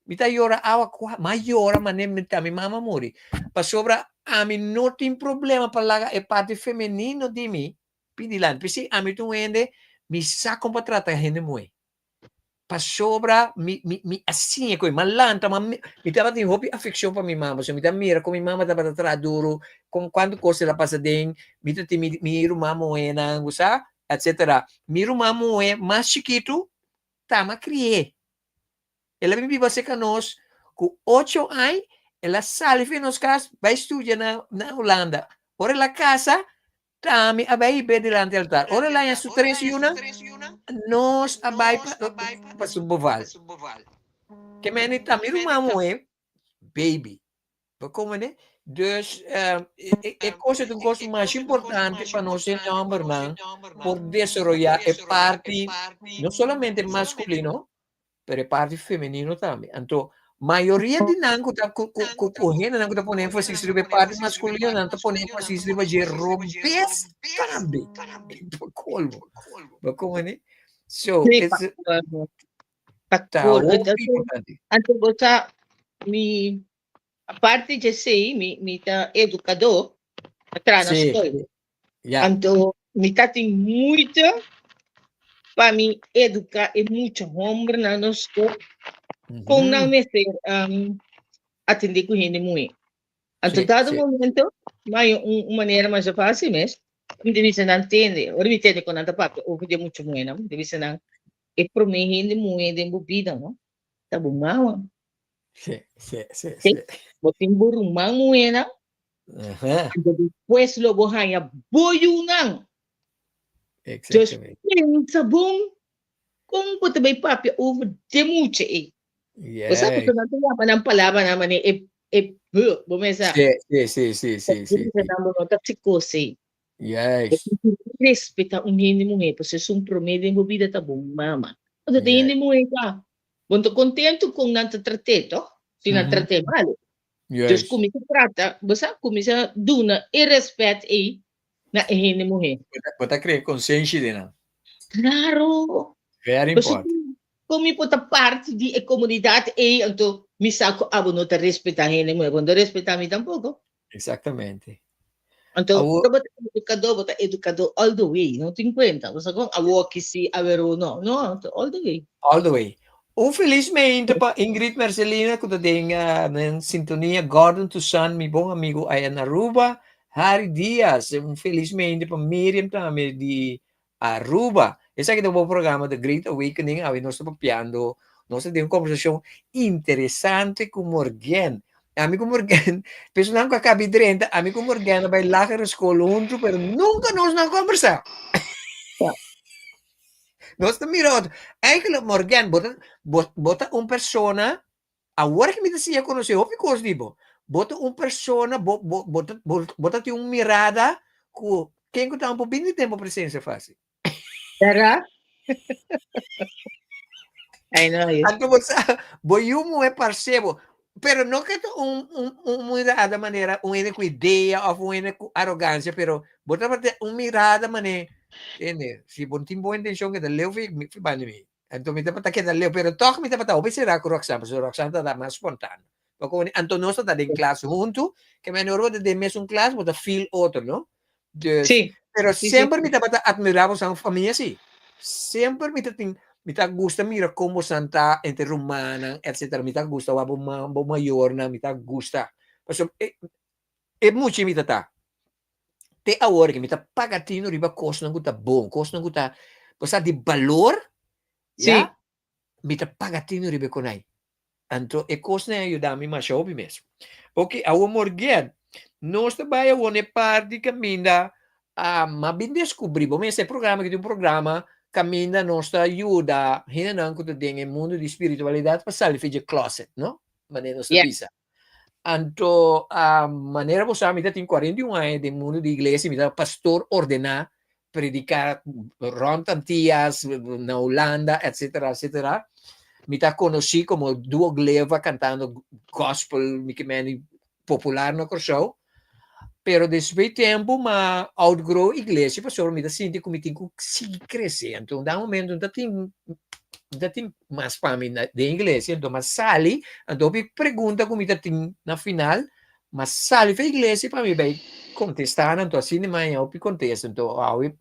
me tá yora awa maior maneira me tá me mama muri. Para sobra a mim não tem problema para lá é parte feminino de mim. Pidilan, pisi a mim tu ende me saco para tratar gente muito. Para sobra me assim é coisa malanta, mas me tava tem hobby afecção para minha mama, so me tá mira com minha mama tava atrás duro, com quando coisa ela passa den, me tá me miro mama ena, gusa, etc. Miro mama é mais chiquito, tá ma criei. Ela me vive com nós com 8 anos, ela sale e nos cas vai estudar na Holanda. Ora la casa, tami abay be delante del altar. Ora la ya su 31, nos abay pa suboval. Que meni tami rumamo baby. Como né? Dus é coisa de um gosto mais importante para nós em Ambernan por desenvolver a parte não somente masculino, pero é parte feminino também. Então, maioria de nango tá correndo, nango tá pondo ênfase sobre parte masculina, nango tá pondo ênfase sobre de rompes também. Colmo. Como né? So, Sim, it's tá pakul. muito importante. Anto bota mi a parte de sei mi ta educador atrás na Sim, escola. yeah. Anto mi ta tem muito para me educar e muito homem na escola com não me ser atender com gente muito. Anto Sim, dado sim. momento, mas maneira mais fácil mesmo. Me deve ser não entende. Ora me entende quando anda papo, ou de muito muito, não? Deve ser não. E para mim gente muito de embobida, não? Tá bom, não? Sim, sim, sim, Sim. sim. Botin burumang muito, não? Aham, Depois logo hanya boyo nang. Just exatamente. sa bong kung puto may papya over demuche eh. Basta Yeah. puto natin yaman ang palaban naman bumesa. Sim, sim, sim, sim, sim, sim. Sa namo no tapsikose. Yes. Respeta hindi mo posisyon promedio mo vida tabong mama. O Yeah. hindi mo ka. Bunto contento kung nantatrateto, sinatrate malo. Just Yes. kung trata, basta kung misa duna irrespect na hindi mo Bota crear consciência de não. Claro. Very Kasi important. kung may puta parte di comunidade anto misako abo no te respetahin mo quando respetami tampoco Exatamente. anto Awo, bota educador all the way não tem conta basta kung awo kisi avero no all the way all the way. Felizmente pa Ingrid Marcelina, que tem na sintonia Gordon Tucson, meu bom amigo aí na Aruba, Harry Dias, felizmente pa Miriam também de Aruba. Esse aqui é o programa The Great Awakening, aí nós estamos papiando, nós temos uma conversação interessante com Morgan. Amigo Morgan, pessoal que acaba de 30, amigo Morgan vai lá na escola junto, pero nunca nós não conversamos. Nós estamos mirando. Eigenlijk Morgan, bota persona, agora que me dizia conhecer, o que digo, bota persona, bota mirada, quem que está um pouquinho de tempo presença fácil. Tara I know you Então você, boiumo é parceiro, pero não que mirada maneira, com ideia ou com arrogância, pero bota mirada maneira, si bon tem boa intenção que leu me bani mi. Então me dapat que leu, pero toch me dapat obi será com Roxana, so Roxana tá mais espontâneo. Porque então nós tá em classe junto, que me normal de mesmo classe, bota feel outro, não? sim Pero sim, sempre sim. me dapat admiramos a família assim. Sempre me tá gusta mira como santa entre romana, etc. Me tá gusta o abo maior na me tá gusta. Pero é muito me tá. Te a hora que me tá pagatino riba costo não tá bom, costo não tá basta de valor, Sim. ya? Me tá pagatino riba conai. Anto e costo ne aiuta-me mais show mesmo. Ok, a o morgen, nós também a one parte caminha ma bin descobri, bom esse programa que tem programa caminha nós ajuda, hina não que tem em mundo de espiritualidade para sair de closet, não? Maneira nós Yeah. pisa. Anto a maneira você me tem 41 anos de mundo de igreja, me dá pastor ordenar predicar rontantias na Holanda, etc, etc. Me tá conheci como duo gleva cantando gospel, me popular no show. Pero depois de tempo, ma outgrow a igreja, pastor, me dá sinto como tem que seguir crescendo. Então, dá um momento, não tem mais família de igreja, então, mas sali, então, me pergunta como tem na final, mas sali para a igreja para me vai contestar, então, assim, mas eu contesto. Então, eu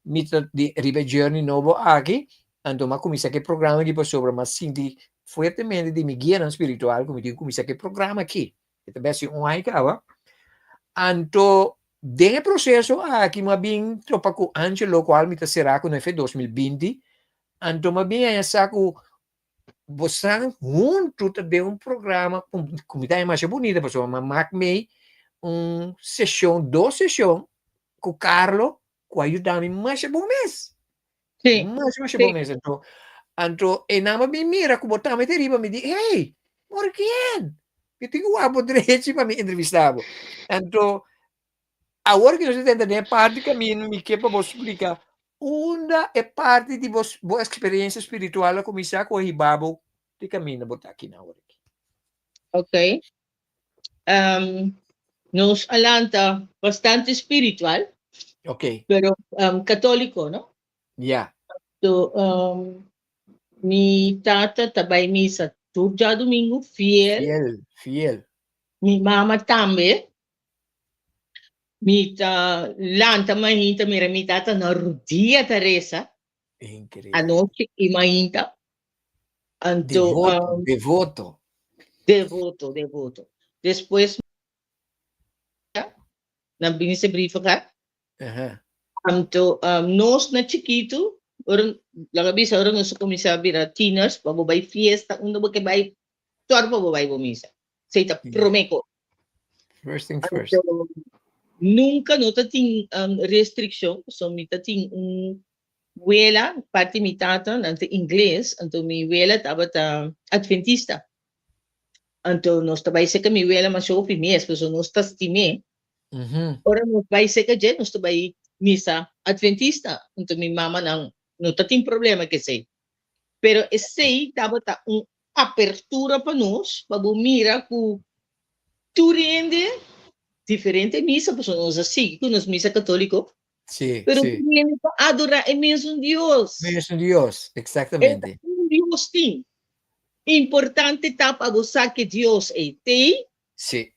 me de River Journey novo aqui, então, mas comecei aquele programa aqui para sobre, mas sinto fortemente de me guiar espiritual, como digo, comecei aquele programa aqui. Então, vai ser ano que Anto, dentro do processo, aqui, mas bem, tropa com Angelo, qual me será com o 2020, anto, mas bem, aí, saco, você junto também programa, como está mais bonita, pessoal, mas marquei sessão, 2 sessões, com o Carlos, com ajudando mais bom mês. Sim. Mais bom mês. Então, e não me mira, como botar me deriva, me diz, hey, por quê? Eu tenho um abo direito para me entrevistar. Então, agora que você entende a parte do caminho, me quer para você explicar. Uma é parte de boa experiência espiritual a começar com o ribabo de caminho, botar aqui na hora. Ok. Nos alanta bastante espiritual, Ok. pero católico, ¿no? Yeah. So, mi tata tabay misa turja domingo, fiel. Fiel. Mi mama tambe. Mita lanta mahinta mira mi tata na rudia Teresa. Incrível. Anoche y mahinta. Anto, Devoto. Después, nambini se briefo ka. Anto, nos na chiquito, orang bisa orang nos komisa bira teeners, babay fiesta, uno ba kay tuar babay bomisa. Seita promeco. First thing first. Anto, nunca no tating restriction, so mi tating wela, parte mi tata, ante inglés, anto mi wela tabata adventista. Anto nos tabay se ka mi wela masyo pimies, pero nos tas time. Ora nos bay se ka jen, nos tabay misa adventista. Anto mi mama nang no tating problema que sei. Pero esse tabata apertura pa nos, pabumira ku turende diferente misa, pues nos así, con los misa católico. Sí, pero sí. viene para adorar el mismo Dios. Mismo Dios, exactamente. Un Dios sí. Importante tapa gozar que Dios es te. Sí.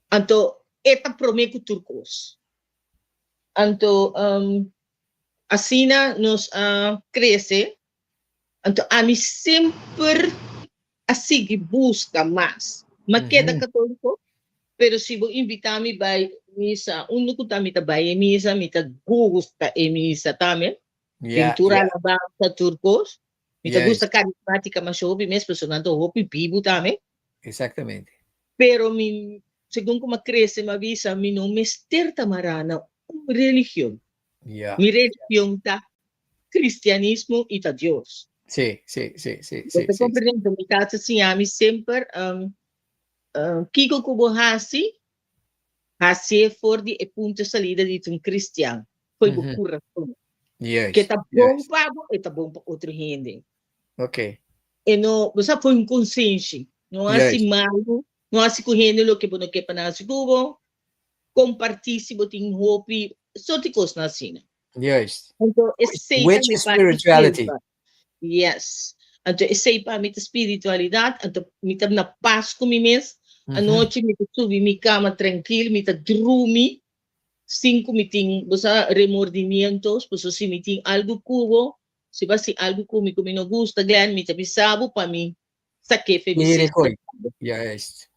Anto, esta promete turcos. Anto, asina nos crece. Anto, a mí siempre así que busca más. Me queda católico, pero si vos invitarme a misa, uno que también está a misa, me gusta misa también. Pintura alabanza turcos. Me gusta carismática, mas eu mesmo personando hopi vivo também. Exactamente. Pero según como cresce, me avisa, mi não me esterta marana uma religião. Mi religião tá cristianismo e tá Deus. Sí. Você compreende? Me tá assim, a mim sempre kiko kubo hasi for de ponto de salida de cristiano. Foi o coração. Que tá bom para e tá bom para outro gente. Ok. E não, você foi inconsciente. Não há assim malo, não há assim correndo o que você quer para nós cubo, compartilhar se você tem hope, só te costa assim. Yes. Então, Which is spirituality? Yes. Então, esse para mim espiritualidade, então me tá na paz com mim mesmo. A noite me subi minha cama tranquilo, me tá dormir. 5 meeting, basta remordimientos, pues si meeting algo cubo, si va si algo comigo me no gusta, Glenn, me tapisabo para mí, saque feliz. Yes.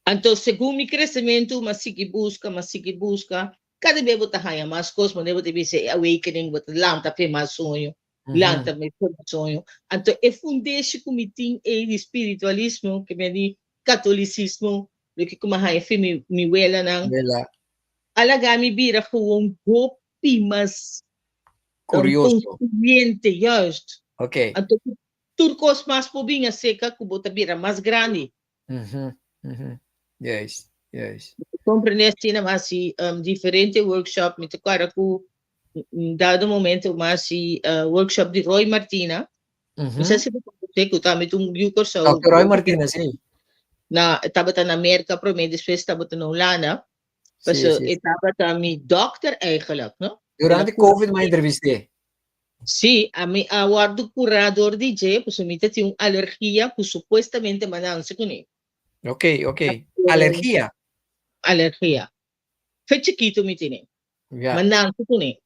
Entonces, según mi crecimiento, más sigue busca, cada vez vou haya más cosas, mas debo te dizer awakening, vou lanta pe mais sonho, lanta me sonho. Então, é fundeixe com meeting e espiritualismo, que me di catolicismo, lo que como hay mi wela nang alagami bira kung gopi mas curioso consciente just. Okay. Anto turcos más pobinha seca, kubo tabira más grande. Yes, yes. Compreender tina mas si diferente workshop mit cara ku dado momento mas si workshop di Roy Martina. Isa si ko tami tung yuko sa Dr. Roy Martinez, sí. Na tabata na Amerika pro me después tabata na Holanda. Sí, So sí. tabata mi dokter eigenlijk, no? Durante COVID me entrevisté. Sí, a mí aguardo curador DJ, pues omita tiene una alergia, pues supuestamente mandándose con él. Ok. Alergia. Alergia. Fue chiquito mi tiene. Ya. Mandándose con él.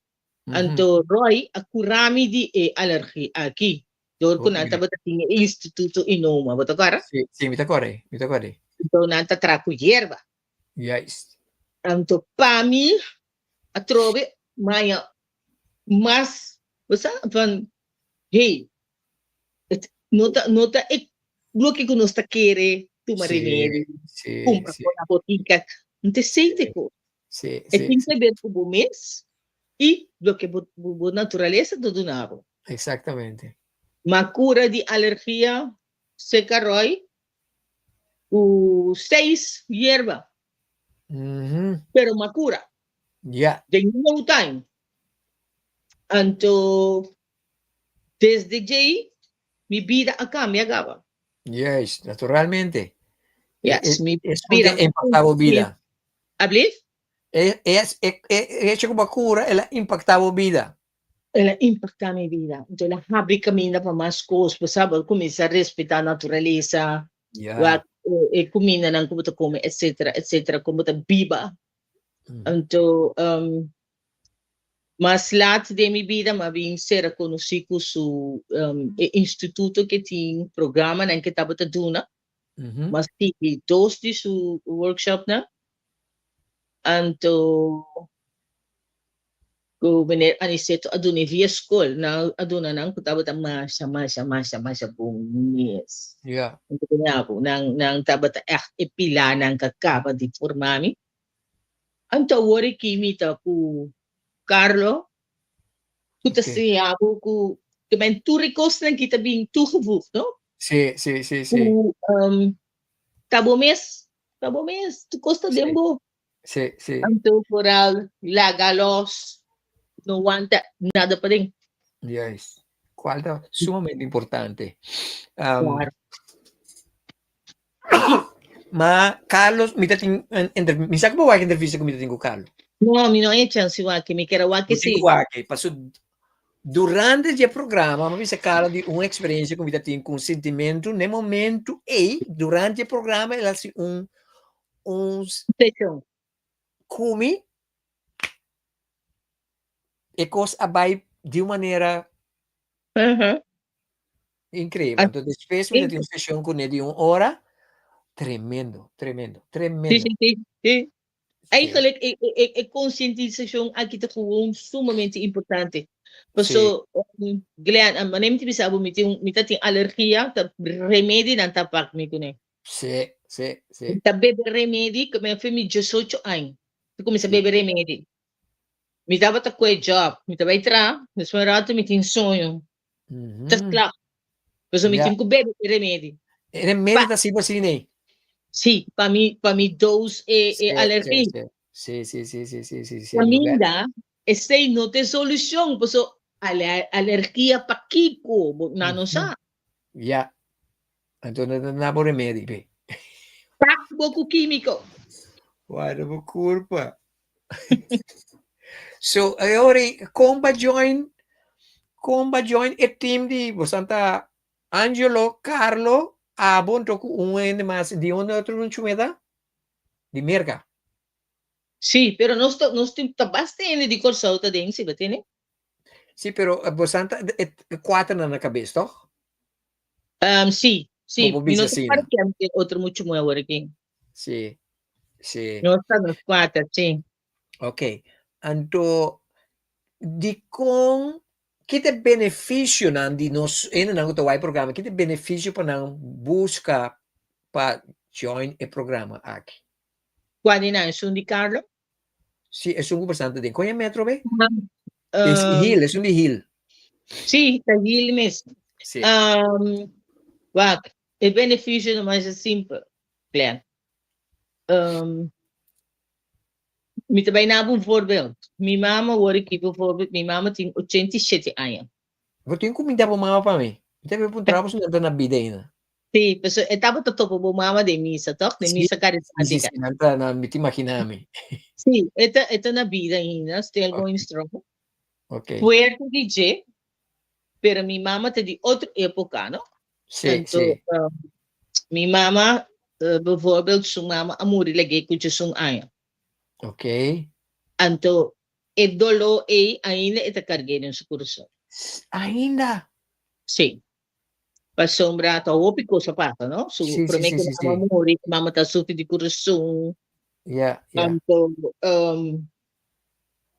Anto Roy, a curami di alergia aquí. Dor ko nanta bata tiene instituto inoma, bata cara? Sí, me tacore. Anto nanta traco hierba. Yes. Anto pami, a trove, maya, mas, basta, van, hey, nota, lo que uno está quiere, toma remédio, compra Sí. con la botica, não te aceita, co. Sí. Tem que ver o mês e lo que a natureza do donavo. Exactamente. Ma cura de alergia, seca Roy, o 6 hierba, pero ma cura. Ya. De no time. Anto, desde aí, mi vida acá me acaba. Yes, naturalmente. Yes, mi Es vida. porque impactaba vida. ¿Hablé? Es hecho como cura, ela impactava vida. Ela impacta minha vida. Então, ela abre caminho para mais coisas, sabe? Começa a respeitar a natureza, Yeah. comida não como tu come, etc, como tu biba. Então, mas lá de minha vida, mas vim ser conhecido o instituto que tem programa em que estava te dando, mas tem dois de su workshop, né? Então, ko bener aniseto aduna via school na aduna nang kutaba ta masya bunges. Yeah. Untuk kanya po nang tabata epila nang kakaba di formami. Anta wari kimita ku Carlo kuta siya ku kemen turikos nang kita bing toegevoegd, no? Sí. Ku tabomes tu costa dembo. Sí. Anto foral lagalos no aguanta nada pa rin. Yes. Guarda, sumamente importante. Claro. Ma Carlos, mi sa che vuoi che intervista con mi Carlo? No, mi no è chance che mi chiede che sì. Passo durante il programma, ma mi sa Carlo di un'esperienza con mi con sentimento nel momento e durante il programma è un come e cosa abai di una maniera incredibile. Entonces, spesso mi una sessione con di un'ora. Tremendo. Sí. Eigenlijk, conscientização aqui está gewoon sumamente importante. Porque, Glenn, mas nem te sabe, me tem alergia, tá remédio não tá pago me com Sì. Tá bebe remédio, que me fez 18 anos. Tu começa a beber remédio. Me dava tá com job, me tava entrar, nesse momento me tem sonho. Tá claro. Mas me tem que beber remédio. Remédio da si né? Sì, para mim dose e alergia. Sì. Para mim dá, essa não tem solução, porque alergia para Kiko, não sabe. Ya. Então não há remédio, bem. Pak pouco químico. Guarda, por culpa. So, agora, comba join e team di Santa Angelo, Carlo, abon toku un mas di otro non chumeda di merca. Sì, però non sto basta di corsa auto densi, va bene? Sì, però Santa è quattro nella cabeza, toch? Sì. Mi non so fare che altro mucho muy working. Sì. Non stanno quattro, sì. Ok. Anto di con che te beneficio di nos in un programma, che te beneficio per non busca per join il programma aqui. Quali ne sono di Carlo? Sì, è un persante di come metro be? È È un di hill. Sì, da Hill mesmo. Sim. Wacht, o benefício não mais é simples, Glenn. Me também dá um voorbeeld. Minha mama, hoor ik bijvoorbeeld, minha mama tem 87 anos. Vou ter comida para mama para mim. Teve um trabalho na vida ainda. Sim, mas eu estava todo com mama de missa, toh? De missa carismática. Sim, não me te imaginame. Sim, esta na vida ainda, still going strong. Ok. Puerto DJ, pero minha mama tem de outra época, não? Sim, Então, sim. minha mama, bijvoorbeeld, sua mama, amor, lagi com sua aia. Ok. Então, e dolo ainda está carregando no seu coração. Ainda? Sim. Para sombra, tá ouve coisa pata, não? So, Sim, para sim, mim sim, que sim, mama sim. morre, mama está sofrendo de coração. Yeah. Então,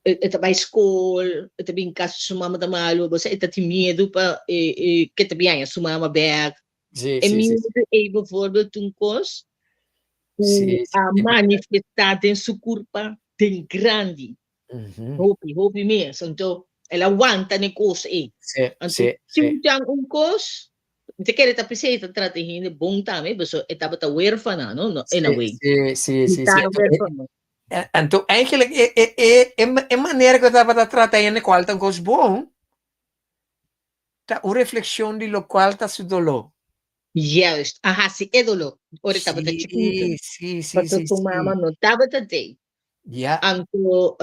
ita ba school, ita bing kaso sumama da malo, basta ita ti medo pa que te biya sumama back. Sim, E sim, sim. medo é bijvoorbeeld tungkos Sim, o sim. a manifestar em sua curpa tem grande. Hopi mesmo. Então, ela aguanta ne coisa aí. Sim, Então, sim, se sim. tem coisa, te quer ta precisa ta trata hindi bom também, basta etapa ta huérfana, no? In a way. Sim, sim, sim, sim. Tá huérfana. Então, eigenlijk é maneira que eu estava tratando qual está coisa bom. Tá uma reflexão de lo qual está su dolor. Juist. Aha, si idolo. Ora tava ta chiquita. Sim, sim, sim, Pato sim, tu mama sim. no tava ta day. Yeah. Anto,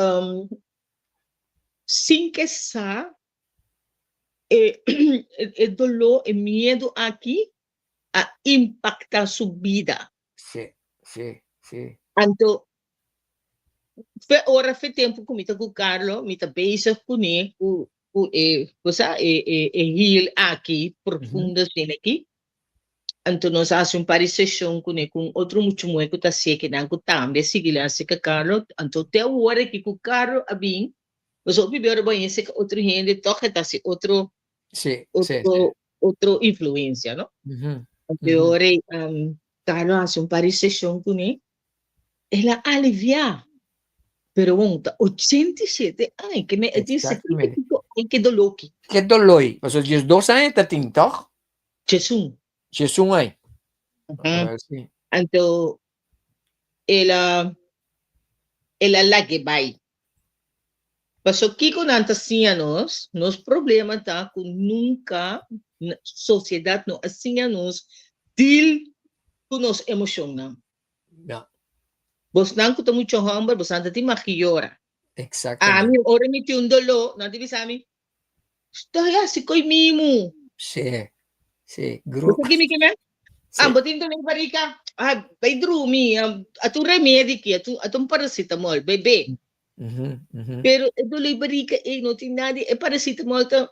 sin que sa, el dolor, el miedo aqui a impactar su vida. Sim, sim, sim. Anto, ora fe tempo comita com o Carlo, mita bezig com ele, heal aqui, profunda assim aqui. Anto nós fazemos uma parceria com outro muito muito que está que não também sigue lá se que Carlo, anto até o hora que o Carlo a bem, mas o primeiro banho se que outro gente toca está se outro Sim, sim, sim. outro influência, não? Anto hora Carlo faz uma parceria com ele, ela alivia, pero monta 87 anos que me disse que dolor que Que dolor. Mas os dias 2 anos está tem, toch? Jesus. Jesus aí. Sim. Anto ela lagi vai. Paso que com assim nos problema tá com nunca na sociedade não assim nos deal com nos emocional. Yeah. Bos não que muito humble, bos não te maquiora. A Exatamente. mim ora me tem dolor, não te bisami. Estou assim coi mimo. Sim, sim. Você que me quer? Sim. Botin to ng barika. By drumi, atong remédio que atong paracetamol, bebê. Pero doly barika no tinadi paracetamol ta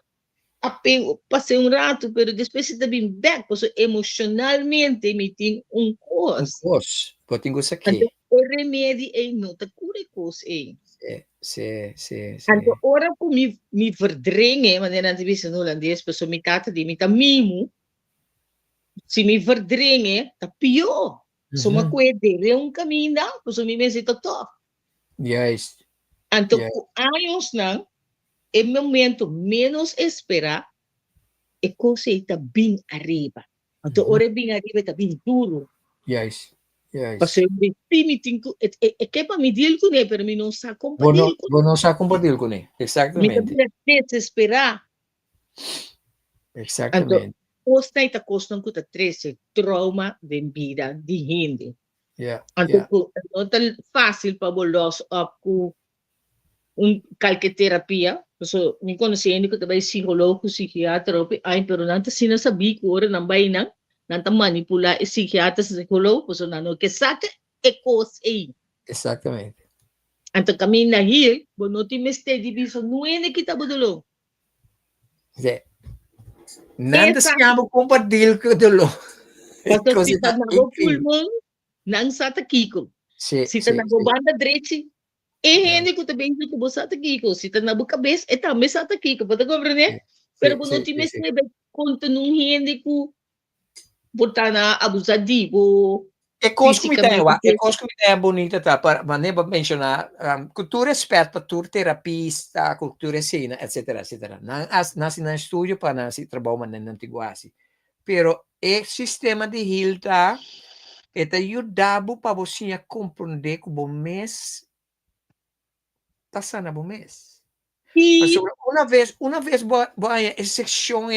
apego passei rato, pero depois está bem back, porque emocionalmente me tem coisa. Coisa. Botin ko sa Então, aqui. o remédio não tá cura coisa Sim, sim. Então, ora ko me verdringe, maneira de dizer no holandês, pero me tata di me ta mimo. Se me verdringe, tá pior. So makwede, caminho, pues me mesito to. Yes. Então, anos não, é momento menos esperar, é coisa está bem arriba. Então, ora bem arriba, está bem duro. Yes. Parce que me tinko, é que para me dir com ele, pero me não sabe compartilhar com ele. Vou não saber compartilhar com ele. Exatamente. Me tem desesperar. Exatamente. Costa está costando que está trece trauma de vida de gente. Então, não é tão fácil para bolos up com qualquer terapia. So, me conheci que também psicólogo, psiquiatra, pero não te sinasabi ko ora nang bay nang nanta manipula e psiquiatra sa psicólogo, so nano que saca e cos aí. Exatamente. Então kami na heal, bono ti meste diviso nuene kita bodolo. Sim. Nada se chama compartilhar com o dolor. Então se tá na pulmão, nang sa takiko. Se tá na banda direita, hindi ko também que você está aqui, se tá na boca cabeça, é também está aqui, pode compreender? Pero quando te mestre conta num hindi ko botar na abusativo, E cos como tem, fisicamente. e cos como tem bonita tá para maneira mencionar cultura expert para tur terapista, cultura cena, etc, etc. Nasi na estúdio para nasi trabalho man na antiguasi. Pero e sistema de hilta eta ajudava para você compreender que bom mês tá sana bom mês. Mas E uma vez boa essa seção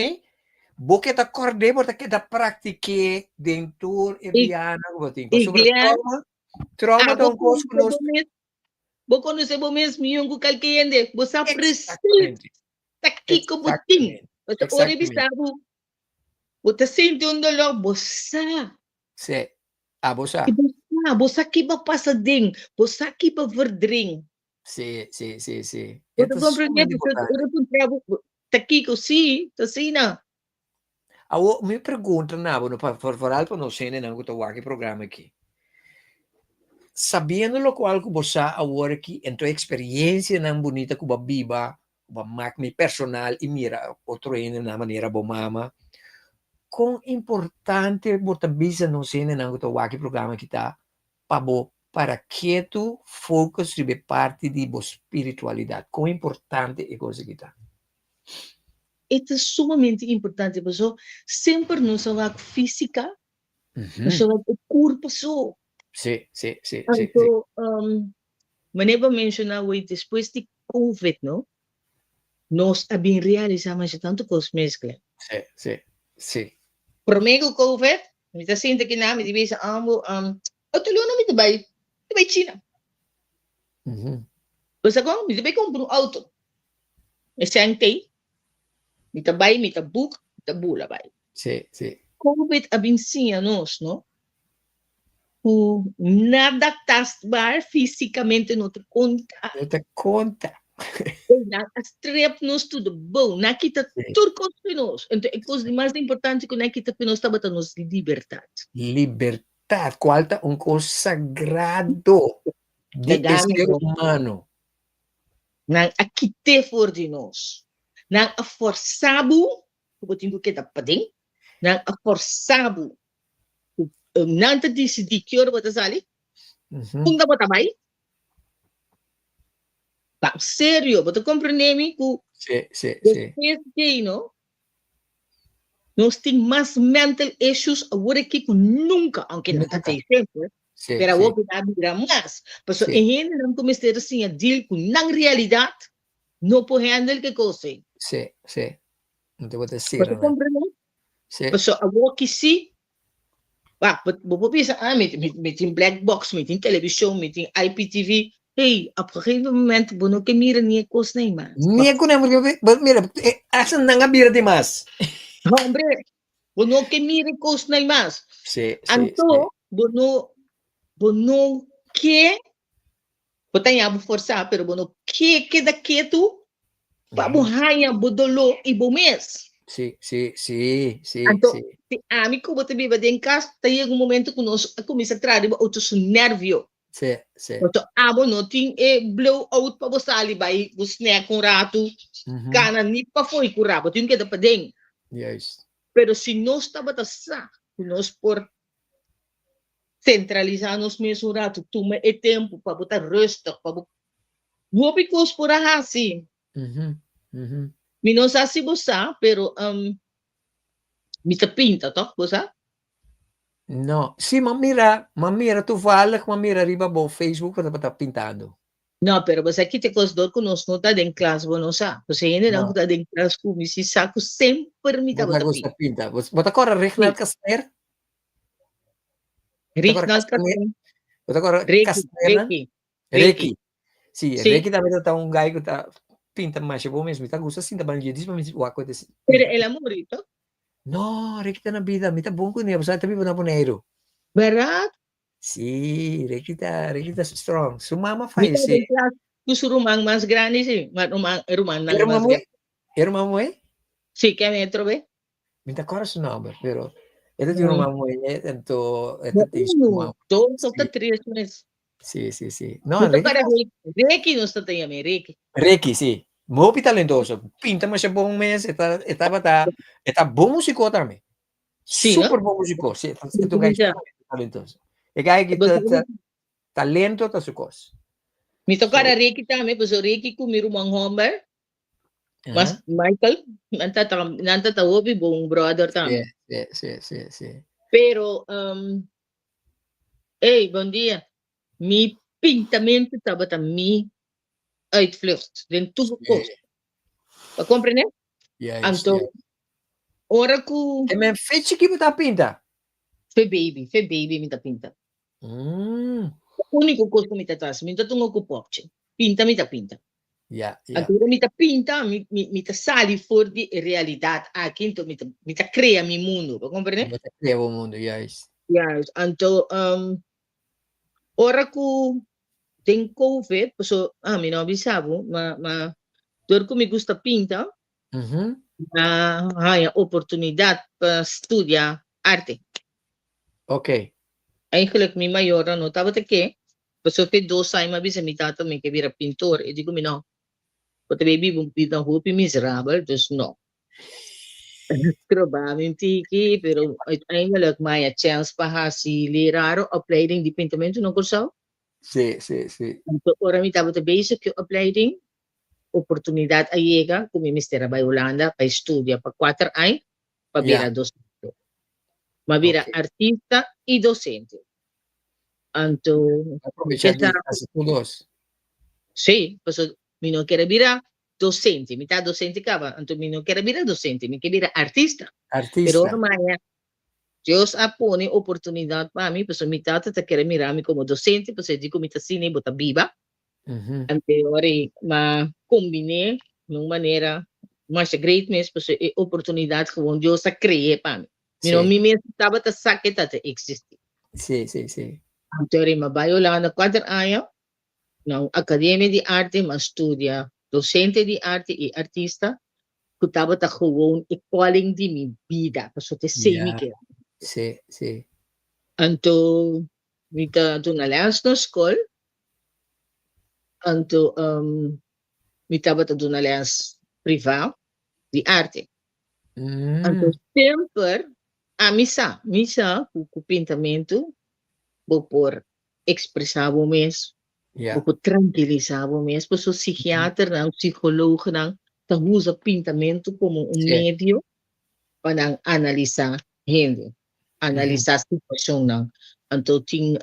Boke ta korde bota que da pratique dentro e biana botin. Pa sobre igreja, trauma da um curso conosco. vou conhecer o mesmo e um calqueende, você precisa Exatamente. aqui como tem. Exatamente. Você ora bisabo, você sente dolor, você. Sim. Ah, bosa. Você aqui para passar ding, você aqui para verdring. Sim, sim, sim, sim. Você Isso é compreende? muito importante. Você pun trabalho, tá aqui que sim, tá assim na. Me pergunta na bueno por algo não sei nem não tô aqui programa aqui. Sabendo lo qual que você agora aqui em tua experiência não bonita que biba, ba magmi personal e mira outro na maneira bo mama. Quão importante bota bisa não sei não tô aqui programa kita para que tu focus sobre parte de bo espiritualidade. Quão importante é coisa kita. Isso é sumamente importante, pessoal. Sempre nos falar física, nos falar o corpo só. Sim, sim, sim, sim. Então, maneira mencionar o depois de COVID, não? Nós abin realizamos tanto com os mescla. Sim, sim, sim. Primeiro COVID, me está sendo que na me divisa amo, eu te lembro me vai China. Você agora me vai comprar um auto. Esse ante, me tá vai, me tá book, me tá bula vai. Sim, sim. COVID abin sim a nós, não? O nada tasbar fisicamente não te conta. Não te conta. As trep nos tudo bom, na kita turcos pinos. Então, é coisa mais importante que na kita pinos estava nos liberdade. Liberdade, qual tá coisa sagrado de ser humano. Nang akite for de nós. Nang aforçabo, como tinha que dar pading, nang aforçabo, nanta decidi que hora bota sali, kung bota mai. Tá sério, bota compreender-me que depois que não, nós temos mais mental issues agora aqui que nunca, aunque não está sempre, pero o que dá vira mais. Porque em gente não começa assim a deal com na realidade, não pode handle que coisa. Sim, sim. Não te vou dizer. Você compreende? Sim. Porque agora que sim, vou pensar, me tem black box, me tem televisão, me tem IPTV. Hey, a gegeven moment bono que mira ni coisa nem mais. Nem com nem mira, essa não mira demais. Hombre, bono que mira coisa nem mais. Sim, então, bono que botan ya forçar, pero bono que da que tu vamos hanya bodolo e bomes. Sim, sim, sim, sim. Então, amigo, bote viva de em casa, tem um momento que nós começa a trazer outros nervio. Sim, sim. Então, não tem blow out para você ali, vai, você né com rato, cana nem para foi com rato, tem que dar para dentro. Yes. Pero se nós estava sa, nós por centralizar nos mesmos rato, toma tempo para botar resto, para vou picos por assim. Mi não sei se você, pero me tá pinta, tá? Você? No, sì, ma mira, tu fala que mira arriba bo Facebook quando tá pintando. Não, pero você aqui te cosdor que nós não tá em classe, não sabe? Você ainda não tá em classe com me se saco sempre me tá botando pinta. Bota agora Regnald Kastner? Regnald Kastner? Bota agora Kastner? Reiki. Sì, Reiki também tá guy que tá pinta mais bom mesmo, tá gosta assim, tá bom dia, diz para mim o que acontece. Pero el amorito? No, Reiki tá na vida, me tá bom com ele, você tá vivo na boneiro. Verdade? Sim, Reiki tá strong. Sua mama faz isso. Gusto rumang mas grande sim, mas rumang nang mas grande. Era uma mãe? Sim, que metro be? Me tá agora seu nome, pero ela tem uma mãe, então ela tem uma. Dois ou três meses. Sim. Não, Reiki não está tem a Reiki. Reiki, sim. Muito talentoso. Pinta mas é bom mesmo, tá bom músico também. Super bom músico, sim. Então é talentoso. E kaya kita Basta talento ta sukos. mi tocar So, a Reiki tami, pues Reiki ko mi rumang homber, mas uh-huh. Michael, nanta tawobi buong brother tami. Sí. Pero, hey, bom dia, mi pintamento tabata mi uitvlucht, den toegekost. Pa compreender? Yes. Anto, ora ko, E men fece que botar pinta. fe baby mi ta pinta. Único coisa que me traz, me tungo ko popche. Pinta mi ta pinta. Yeah. Allora mi ta pinta, mi ta sali for di realidad. Quinto mi ta crea mi mundo, pa comprende? Bota crevo mundo, yes. Yes. Anto ora ko tem COVID, so mi non bisabo, ma dor ko mi gusta pinta, haya oportunidad pa studia arte. Ok. Eigenlijk mi mayor no tava te che, so fe 2 anni ma bisa mi tata mi che vira pintor e dico mi no. Potrebbe un pita hopi miserabel, dus no. Probabilmente que, pero uiteindelijk maar je chance pa si leraren opleiding die pintamento no curso. Sí. Então, ora mi tava te bezig que opleiding, oportunidade a llega, como mistera by Holanda, pa estudia pa 4 anos, pa vira docente. Ma vira artista e docente. Então, Aprovechar de hacer todos. sì, mi non quiere vira docente, mitad docente cava, anto mi non quiere vira docente, mi quiere vira artista. Pero Artista. ormai Dios pone oportunidad para mí, pues mi tata te quiere mirarme como docente, pues dico mi tasini bota viva. Ante ora ma combine de uma maneira mais great mesmo, pues oportunidade gewoon Dios a creë para mí. Mi non mi mesmo tava te saque te existe. Sí. Ante ora ma vai Holanda 4 anos, na academia de arte, mas studia docente de arte e artista, que estava tá gewoon e calling de minha vida, para te sei me que. Sí. Anto mita tu na lans no school, anto mita ba tu na lans privato de arte. Anto sempre a misa com pintamento, vou por expressar o mesmo. Vou tranquilizar o mesmo, pois o psiquiatra, não, psicólogo, não, tá usa pintamento como meio para analisar gente, analisar a situação, não. Então, tem,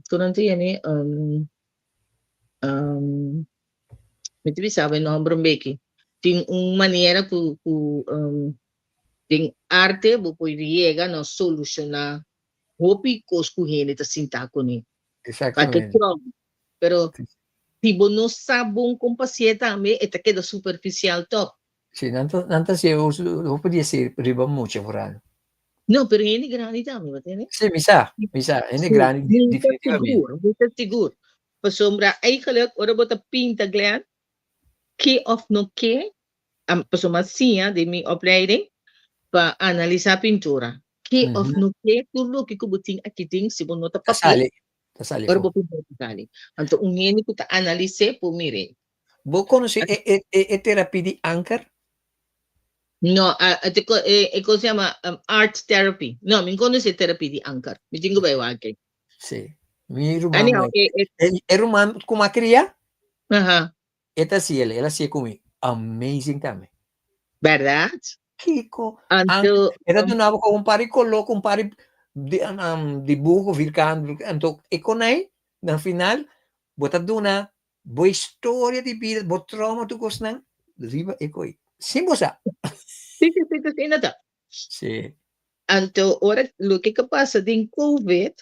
durante ano, me sabe, não, Brombeki, tem uma maneira que, tem arte, vou poder chegar, não, solucionar, hopi cosco gente, tá sentar com ele. Exactamente. Pero, tipo, não sabe com paciente também, e queda superficial top. Sí, nanta si yo podía decir riba mucho por ahí. No, pero è grande también, ¿me entiendes? Sí, mi sa, è grande definitivamente. Niet seguro. Pa sombra, eigenlijk, ora bota pinta glen, ke of no ke, pa sombra sia de mi opleiding, pa analisar pintura. Ke of no ke, tulo ke kubuting akiting, si bon nota papel, ora bo pinta tali. Anto ungeni ko ta analise po mire. Vos conoci e terapia di Anker? No, cosa si chiama art therapy. No, mi conosce terapia di Anker. Mi tengo bei wake. Sì. Mi rumamo. E rumamo come cria? Aha. Esta sì, ela sì come amazing também. Verdad? Kiko. Anto era de novo com um pari coloco um pari dibujo virando. Então, e com aí, no final, bota duna boa história de vida, boa trauma tu gostan, riba e coi. Sim, bosa. Sì, nada. Sì. Anto, ora, lo che passa din COVID,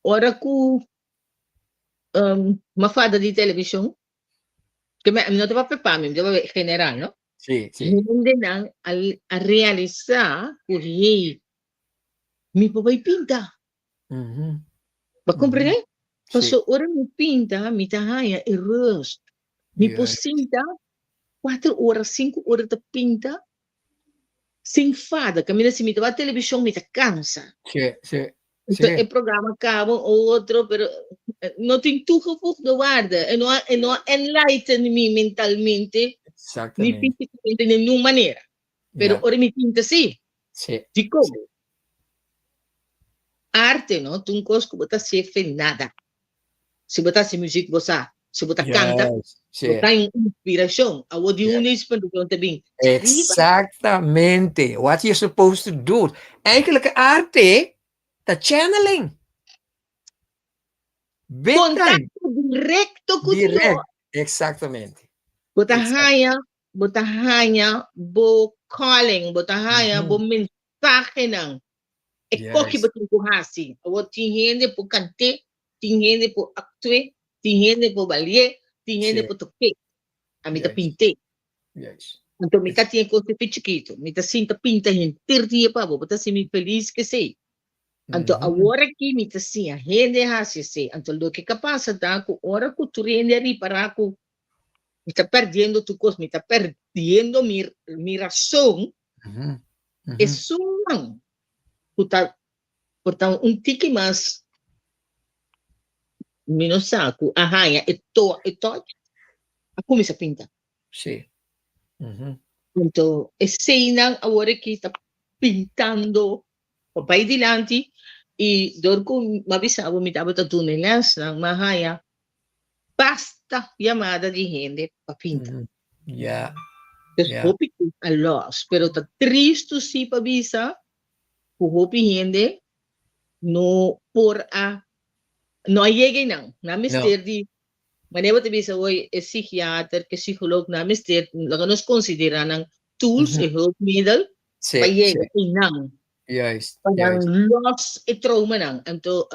ora ku mafada di television, che non ti va per PAMI, devo generale, no? Sì. Hindi nang a realizar que mi papay pinta. Ma comprende? Paso ora mi pinta, mi tahaya e rust. Mi posinta 4 horas, 5 horas de pinta. Sem fada, camina se me tava televisão, me cansa. Sì. Então, o programa acaba, outro, pero não tem toegevoegde waarde. E não enlighten me mentalmente, nem fisicamente, de nenhuma maneira. Pero ora me pinta assim. Sì. De como? arte, no? Tungkol ko bota si nada. Si bota si music bosa, si bota canta, Sí. bota yung inspirasyon. Awo di Yes. unis pa doon tabing. Exactamente. What you're supposed to do. Eigenlijk arte, the channeling. Big time. Contacto directo ko tiyo. Direct. Exactamente. Botahaya bo calling, botahaya bo mensaje ng ekoki Yes. batung kuhasi. Awo tingende po kante, tingende po aktue, tingende po balye, tingende Sí. po tuke. Amita Yes. pinte. Yes. Então, me tá tinha coisa chiquito, me tá sinta pinta hin tirtia pa bo, tá simi feliz que sei. Então, agora que me tá sim, a rende hasi sei. Então, do que capaz da ko ora ko turende ali para ko me tá perdendo tu coisa, me tá perdendo mi razão. É sumang. Portanto, tiki mas minosaku, ahaya, ito, ako me sa pinta. Sí. Então, sei nang agora que tá pintando papay dilanti e dor ko mabisabo mi dapat tunelas ng mahaya basta llamada di gente pa pinta. Yeah. Entonces, hopi ko alos, pero ta tristo si pabisa ku hopi gente no por no llegue nang na mister di maneba te bisa hoy es psiquiatra que psicolog na mister laga nos considera ng tools e help middle pa llegue nang Yes. parang loss e trauma nang anto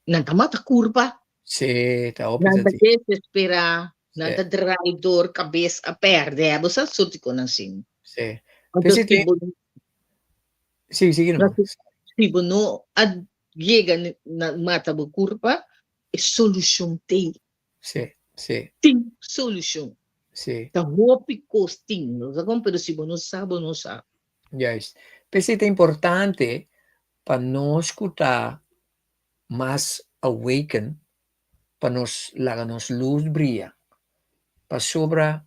nantamata kurpa Sí, está nanta opposite. desespera nanta traidor cabeça a perde bosa sorti ko nang sin Sí. anto Sí, sigue nomás. tibo no ad llega na mata bo kurpa e solution te Sí. ting solution Sí. ta hopi costing no sa pero si bono sabo no sa Yes. Pensei que é importante para nós escutar mais awaken, para nós lagar nos luz brilha, para sobra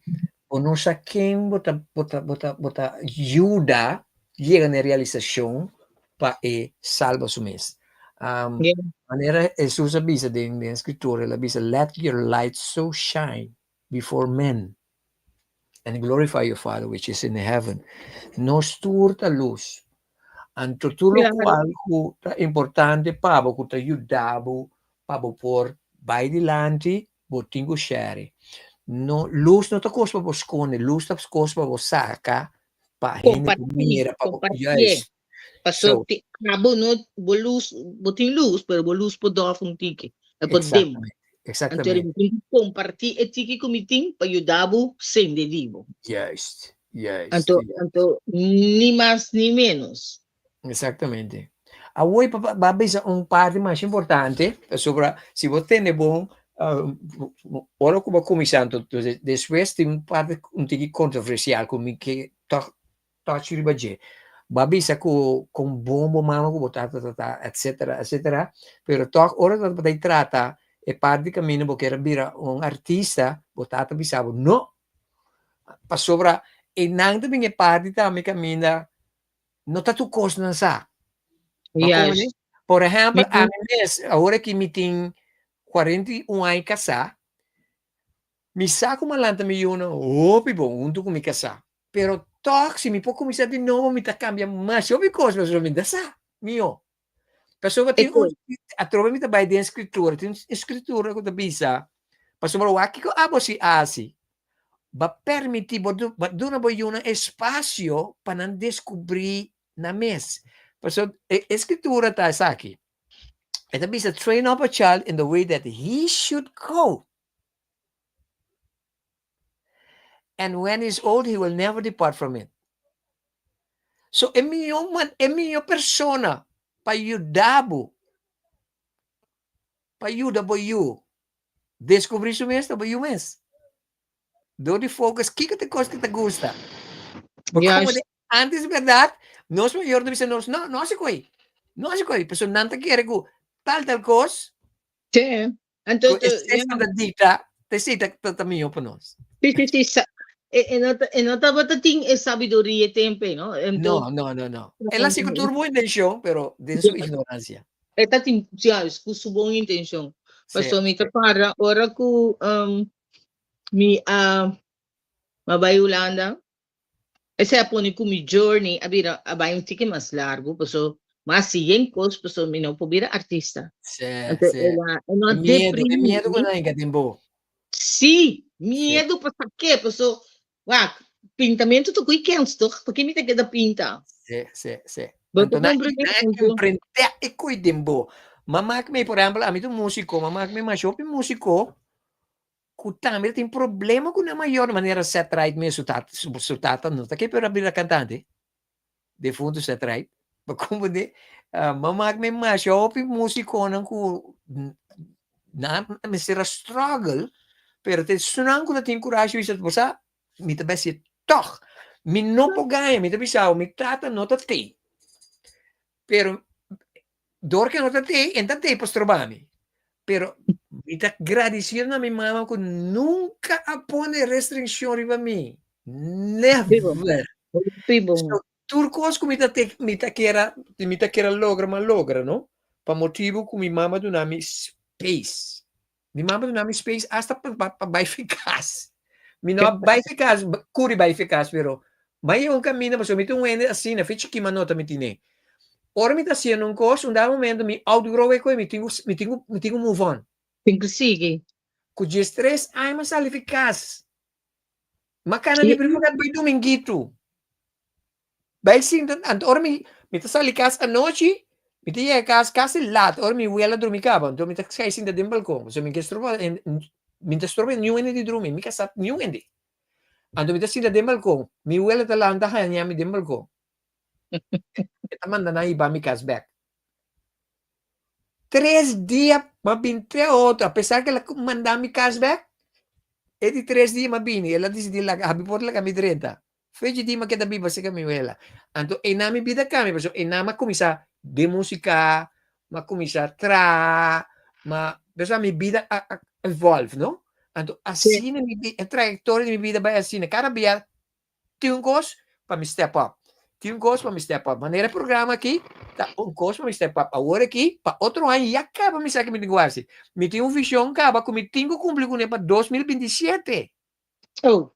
o nós a quem bota ajuda chega na realização para salva o mês. Maneira Jesus avisa na escritura, ele avisa, let your light so shine before men and glorify your Father which is in heaven. Nos turta luz. Anto tudo qual é importante para você te ajudar para por vai dilante, botingo share. No luz não tá coisa para esconder, luz tá coisa para você sacar para compartir paso ti abo no bolus botin luz pero bolus po do fun tiki e podem Exatamente. Compartir e tiki comitim para ajudar sem de vivo. Yes. Anto ni mais ni menos. Exatamente. A voi babisa parte mais importante sobre se você tem bom ora como começando depois tem parte tiki controversial como que touch ribaje babisa com bombo mama com botata etc pero ora da trata e parte cammino porque era bira artista botata bisabo no pa sobra e nang também parte também caminha não tá tu coisa não sa Yes. por exemplo a mês agora que me tem 41 anos casar mi sa como lanta mi uno bom tu mi casar pero se mi può cominciare di nuovo mi cambia mais eu because mas eu me dessa mio pessoa tem a trova mi vai de escritura tem escritura com a bisa pessoa o aqui si asi va permitir dona boiuna espaço para não descobrir na mes pessoa escritura tá aqui e a bisa train up a child in the way that he should go and when he's old he will never depart from it. So, é minha persona para ajudar you. Descobrir isso mesmo, para you mesmo. Do de focus, que te coisa que te gusta. Porque como antes, verdade, nós maior de dizer, não se coi. Não se coi, pessoa não te quer tal coisa. Sim. Então, essa da dita, te cita também para nós. Sí. E não estava ting é sabedoria tempo, não? Então, No. Ela se con turbo intención, pero de su ignorancia. esta ting já, com sua boa intenção. Sí, Pastor, me para, ora que me mabay Holanda, essa é a pôr com mi journey, abira, abay um tique mais largo, pastor, mas siguen cos, pastor, me não pobira artista. sí, Então, sí. ela Qué não miedo con deprime. la timbo. Sim, medo para quê, pastor? Uau, pintamento tu que queres, toch? Porque me tem que dar pinta. Sí. Você Anto na compreende? emprender e coi timbo. Mamá que me, por ejemplo, a mí tu músico, mamá que me machou músico, que também tem problema com a maior maneira se atrai me sutata, não tá que para abrir a cantante. De fundo se atrai. Como de, mamá que me machou músico, não que na me será struggle, pero te sunan ko na tem coragem isso você me também se toch. Me não pogai, me também sao, me trata nota te. Pero dor que nota te, enta te postrobami. Pero me tá agradecido na minha mama que nunca apone restrição riba mim. Never. Pibo. So, turcos que me tá queira logra, não? Pa motivo que minha mama do nome space. Minha mama do nome space hasta pa vai eficaz. Mi não vai eficaz, curi vai eficaz, pero may yung caminho, mas eu me tenho assim, na ficha que manota me tine. Ora me tá sendo um curso, momento me outgrow e coi, me tenho move on. Tem que seguir. Com de stress, ai, mas ali eficaz. Makana ni privakat by dominguito. By sim, ora me tá sali casa à noite, me tinha casa lat, ora me uela dormir cabo, então me tá sai sim da dem balcão. So me que estroba me tá estroba new ende de dormir, me casa new ende. Ando me tá sim da dem balcão, me uela tá lá anda hanya me dem balcão. Eta manda na iba mi casa back. 3 dias mabinte outro, apesar que ela manda mi casa back, e di 3 dias mabini, ela disse di lá, habi por lá kami 30. Fece di ma kita biba sa kami wela. Anto e nami bida kami, so e nama kumisa de música, ma kumisa tra, ma besa mi vida evolve, no? Anto assim na mi trajectória de mi vida vai assim, cada dia tem um gosto para me step up. Tem um gosto para me step up. Maneira programa aqui, tá um gosto para me step up. Agora aqui, para outro ano, e acaba me sair me linguagem. Me tem uma visão, acaba com me tenho cumprir com ele para 2027. Oh.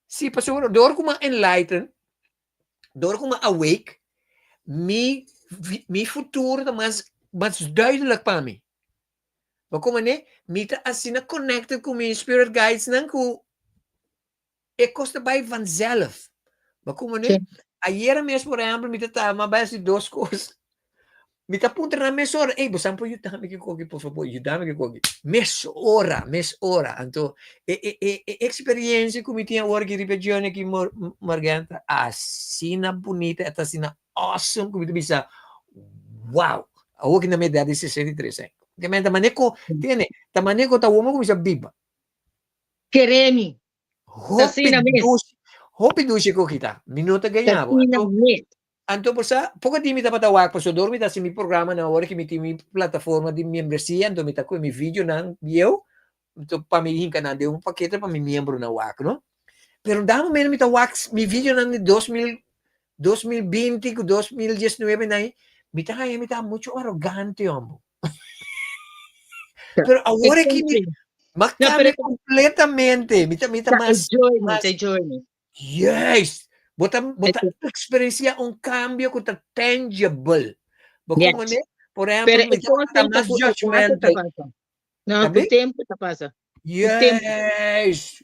Sim, pastor, door como enlighten, door como awake, mi futuro tá mais duidelijk para mim. Maar como né, me tá assim connected com meu spirit guides, não que é costa by vanzelf. Maar como né, ayer mesmo, por exemplo, me tá uma base de 2 coisas. Me tá punta na mesora, você pode ajudar me que coque, por favor, ajudar me que coque. Mesora. Então, experiência que me tinha agora que repetição aqui, Marganta, assim na bonita, assim na awesome, que me bisa, wow, ako que na minha idade 63 anos. Porque me tamaneco, tiene, tamaneco ta woman ko bisa biba. Queremi. Hopi dusi ko kita, minuto ganhavo. Anto sa pouco di mi ta patawak pa so dormi ta si mi programa na hora que mi ti mi plataforma di membresia, anto mi ta ko mi video nang eu, to pa mi hinka na de um paquete pa mi membro na wak, no? Pero da momento mi ta wak mi video nang 2020 ko 2019 na mi ta mucho arrogante hombo. Pero agora que mi macame completamente, mi ta mas journey. Yes. Bota experiencia un cambio que está tangible. Como né? Por exemplo, me está mais judgmental. Não, o tempo está passa. Yes.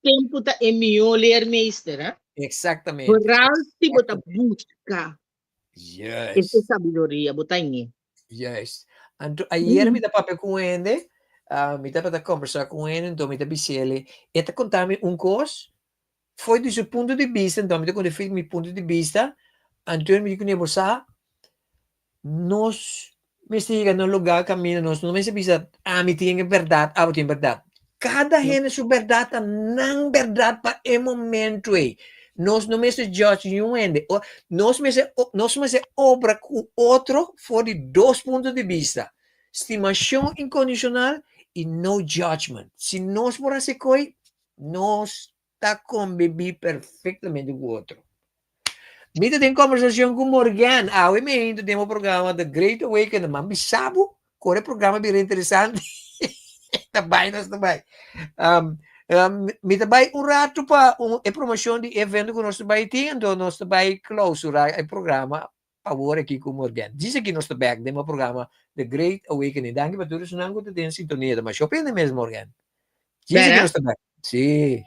Tempo está é melhor leermeester, hein? Exatamente. Vooral se bota busca. Yes. Essa sabedoria, bota aí. Yes. Então, ayer me dá papel com ele, me dá para conversar com ele, então me dá bicele, e tá contando coisa. Foi do seu ponto de vista, então, quando eu fiz meu ponto de vista, então, me digo, nós, me siga no lugar, caminho, nós não me sabia, me tem verdade, tem verdade. Cada gente sua verdade, não verdade para o momento, nós não me se judge nenhum ende, nós me se obra com outro, for de 2 pontos de vista, estimação incondicional e no judgment. Se nós por assim coi, Nós está conviver perfeitamente com o outro. Mita tem conversação com Morgan. Eu me ainda tem um programa The Great Awakening, mas bisabo, qual é programa bem interessante. Também, nós também. Mita vai rato para a promoção de evento que nós também temos, então nós também clausurar o programa favor aqui com Morgan. Diz aqui nós também tem um programa The Great Awakening. Danke para todos não que tem sintonia, mas shopping é mesmo Morgan. Diz aqui nós também. Sim.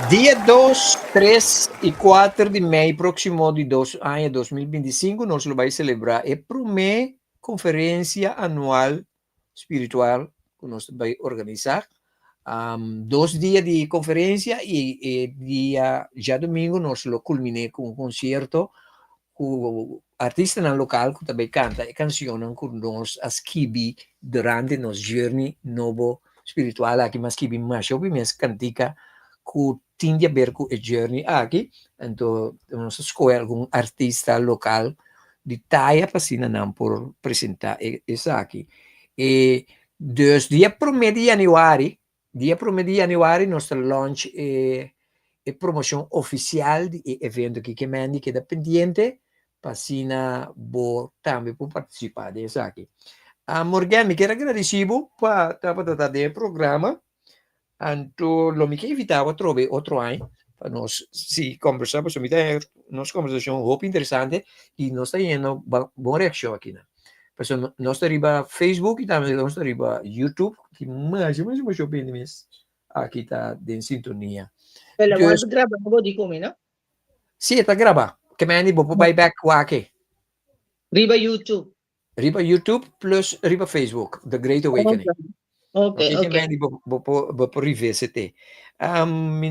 Dia 2, 3 e 4 de maio, próximo de ano 2025, nós vamos celebrar a primeira conferência anual espiritual que nós vamos organizar. 2 dias de conferência e dia já domingo nós lo culminamos com um concerto com artista no local que também canta e cancionam com nós as kibi durante nosso journey novo espiritual aqui, mas kibi mais eu me cantica que tem a ver com o journey aqui, então nós escolhemos algum artista local de talla para não por apresentar isso aqui. E 2 dias para o mês de janeiro, nosso launch é promoção oficial do evento que manda que é pendiente para também por participar disso aqui. Morgan, me quero agradecer para tratar do programa. Então, lo me que invitava a trovar outro ano para nós se conversar sobre nossa conversação muito interessante e nós está tendo boa reação aqui, né? Porque nós arriba Facebook e também nós arriba YouTube que mais eu bem mesmo aqui está em sintonia. Pela mais grava não de comer, não? Sim, está grava. Que me andi vou buy back aqui. Riba YouTube. Riba YouTube plus riba Facebook, The Great Awakening. Okay. Vou rivesete.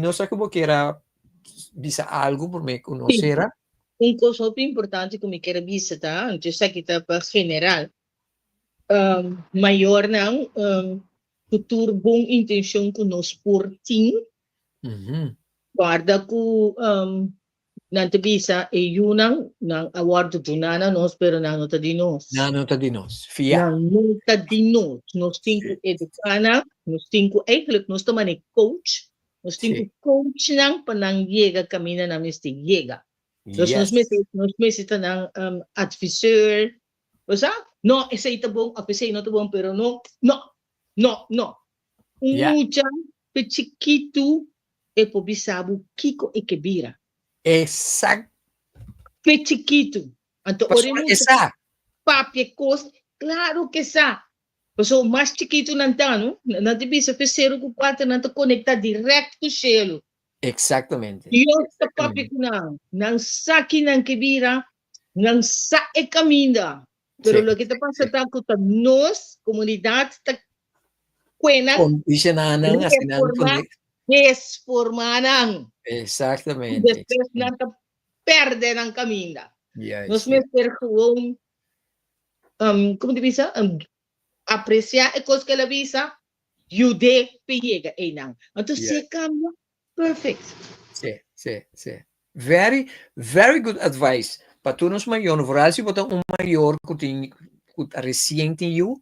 Não sei como que era bisa algo por me conhecer. Coisa importante que me quero visitar, antes aqui está para general. Maior não, futuro bom intenção que nós por tim. Guarda que nanti bisa yunang nang award dunana nós pero nanota di nós. Nanota di nós. Fia. Nanota di nós. Nós temos educana, nós temos eigenlijk nós também coach. Nós temos coach nang panang yega kamina na misti yega. Nós mesita nang advisor. Basta? No, esa ita bom, apesay no to bom pero no. Mucha pechiquito e pobisabo kiko e kebira. Exacto. Chiquito. Então, esa. Papi, costa. Claro que esa. So, mais chiquito não não te bisa fazer o que não te conecta direto com o cielo. Exatamente. E o papi não sabe não que vira, não sabe caminho. Pero o que te passa tá com nós, comunidade, tá quena. Condicionando, Desformaram. Exatamente. Depois não perde ng caminho. Nós mesmos gewoon, como te bisa, apreciar a coisa que ela visa, jude pega e não. Então se cambia, perfect. Sim, sim. Very, very good advice. Para tu nos maior, no vooral se botar maior que tem recente you,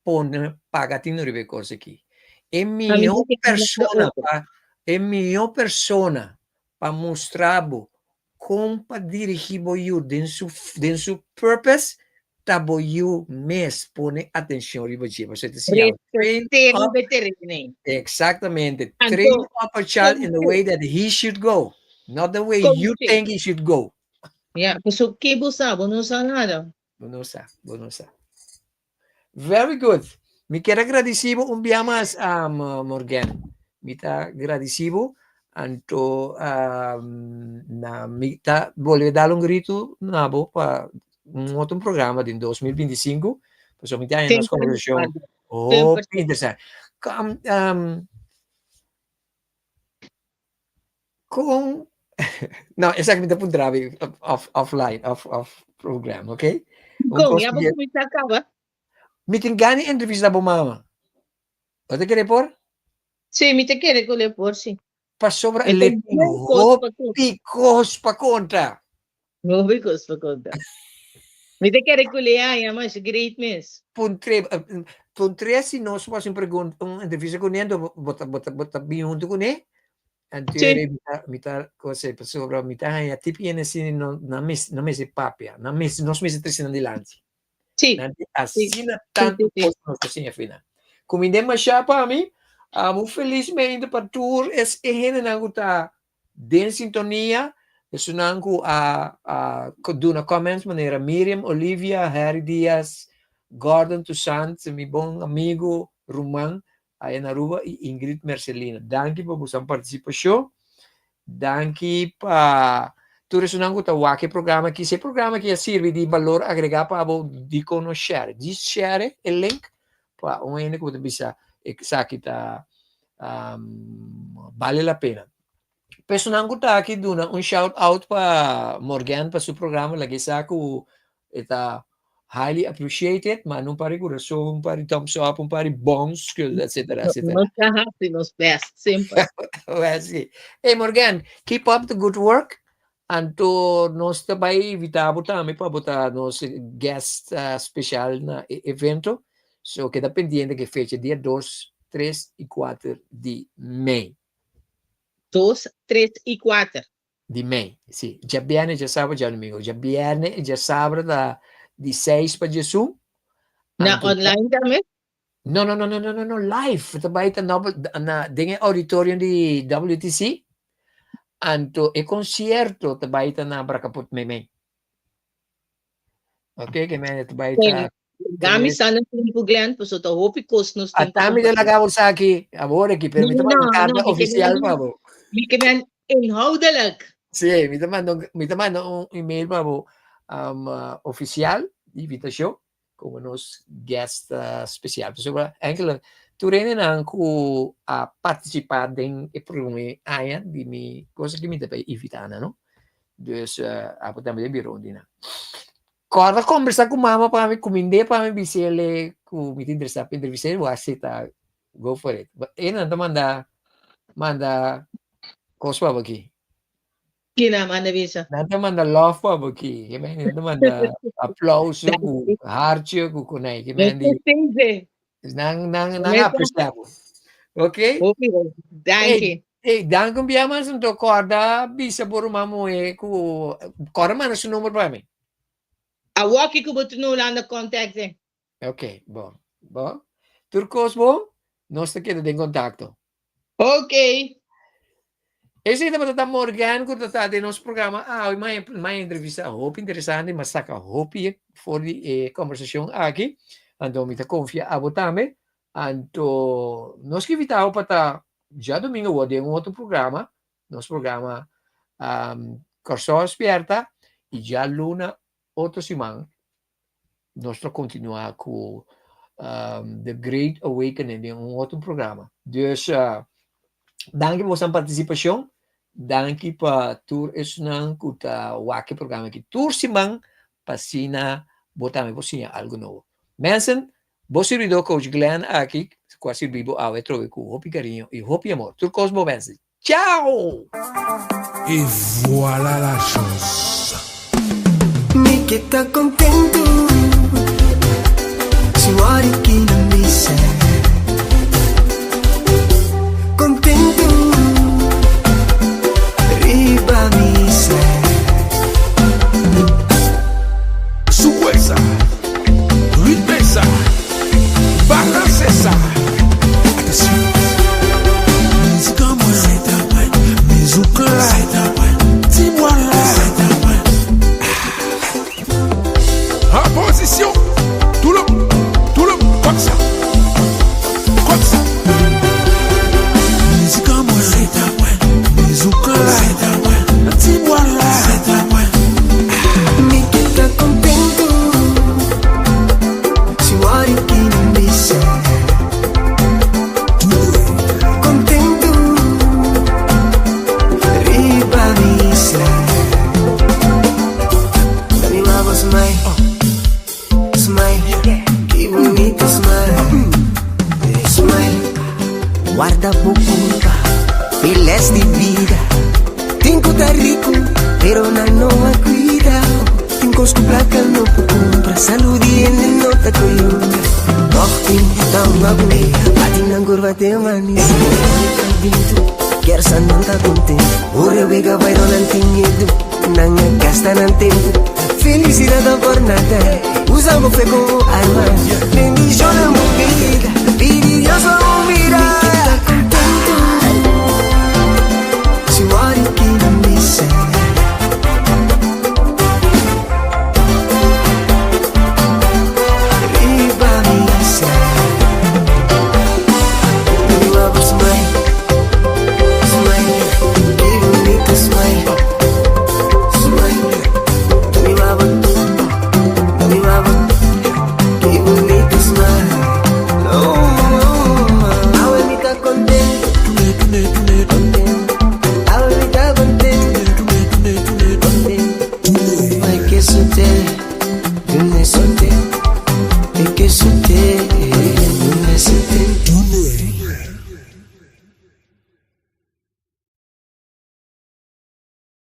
pon paga ti no ribe coisa aqui. É A mim melhor tem que mandar persona, outro. é melhor persona para mostrar como para dirigir you dentro seu purpose, tá you mes pone atenção ribe de você te chama. Train Respetar up, veterano. exactamente. Train Anto, up a child in the way that he should go, not the way you coach. think he should go. Yeah, so que busabo, não sabe nada. Bonosa, bonosa. Very good. Me quero agradecido mais Morgan. Me tá agradecido anto na me tá volver dar grito na para outro programa de 2025. Pues me tá em nossa Sempre conversação. buscado. Oh, Sempre. interessante. Com não, exatamente por drive offline off program, ok? Como? Ya vou começar a acabar? Me tem ganho entrevista para mama. Você quer por? Sim, me te quer que eu por sim. Pa sobra Então, leting não coisa para conta. hopikos pa kontra. Não vi coisa para conta. Me te quer que eu mas great miss. Puntre si nós faz uma entrevista com ele, bota bem junto com ele. Anterior mita cosa pa sobra mita ya tipi ene si não me se papia, não me se trecina dilante. Sim. Assim tanto posso nós assim afina. Como ainda mais chapa a mim, muito felizmente para tour es ehene nanguta den sintonia. Isso nangu do na comments maneira Miriam, Olivia, Harry Diaz, Gordon Toussaint, meu bom amigo Roman, aí na Aruba e Ingrid Marcelina. Danke por sua participação. Danke para tu resonando com o programa que esse programa que serve de valor agregado para de conhecer, de share o link para o que você bisa kita vale a pena. Personal ko ta aqui duna shout out para Morgan para seu programa lagi sa ko eta highly appreciated manung pari coração pari thumbs up pari bombs etc etc. Nós happy, nos best, sempre. Well, see. Hey Morgan, keep up the good work. Anto nós também invitamos também para botar nos guest special na evento. So queda pendiente que fecha dia 2, 3 e 4 de Mei. 2, 3 e 4. De Mei, sì. Già viene, già sabato, già domingo. Già viene e già sabato di 6 para Gesù. Na online também? No, live. Tabay na dinge auditorium di WTC. Anto e concierto tabay na Bracaput Meme. Okay, que me tabay ta. Gami sana tempo glan, po so to hopi kos nos At kami talaga sa aki. Abore ki permito man carta oficial pa bo. Mi kami inhoudelik. Sì, mi manda un email pa bo oficial di invitation como nos guest special. So enkele turenen anku a participar din e programa aia di mi cosa che mi deve invitana, no? Dus apa também de birondina. Corda conversar com mama para me cominde para me bisele ku me interessa entrevistar o aceita go for it. But ena manda cospa aqui. Kina mana bisa. Nanta manda love pa aqui. Que men nanta manda aplauso ku hartje ku kunai. Que men di nang apreciamo. Okay? Okay, danke. Hey, danke biamas untuk corda bisa buru mamu ku corda mana su numero para mim. Awaki ko betul lang na contact eh. Ok, bom. Turcos, bom? Nós te queda em contato. Ok. Esse é o Morgan, que está no nosso programa. Uma entrevista, hope interessante, mas saca hope for the conversação aqui. Então, me confia a botame. Então, nós que invitamos para já domingo vou ter outro programa, nosso programa Corso Esperta, e já luna outro semana nós continuar com The Great Awakening em outro programa. Dus, danke por sua participação. Danke para tour esnang kuta wake programa aqui. Tour simang pasina botame posinha algo novo. Mensen, você viu coach Glenn aqui, quase vivo ao trove com hopi carinho e hopi amor. Turcos bom mensen. Tchau! Et voilà la chose. Mi que está contento, si muore chi non mi sa. Contento, riba mi sa. Su esa, ritme esa, balance esa. Attention. Musique en moi, c'est ta main. Musique là, c'est ta main. Dis-moi là, c'est ta main. En position, tout le comme ça. Comme ça. Musique en moi, c'est ta main. Musique là, c'est ta main. Dis-moi là, c'est ta main. Mi que está contento, si muore chi non mi sa. Contento, riba mi sa. Dami uma voz, smile, smile, que bonito smile, smile. Guarda pouca, piles de vida. Tengo tá rico, pero na noa cuida. Tengo os placa no compra, saludi e não tá coiunda. Toquem, tá uma boneia, bate na curva de mani. Quer sa não tá contente, ora vega vai não tem medo, não gasta não tempo. Felicidade por nada, usamos fe como arma. Nem me chora vida, pidi eu sou mirar.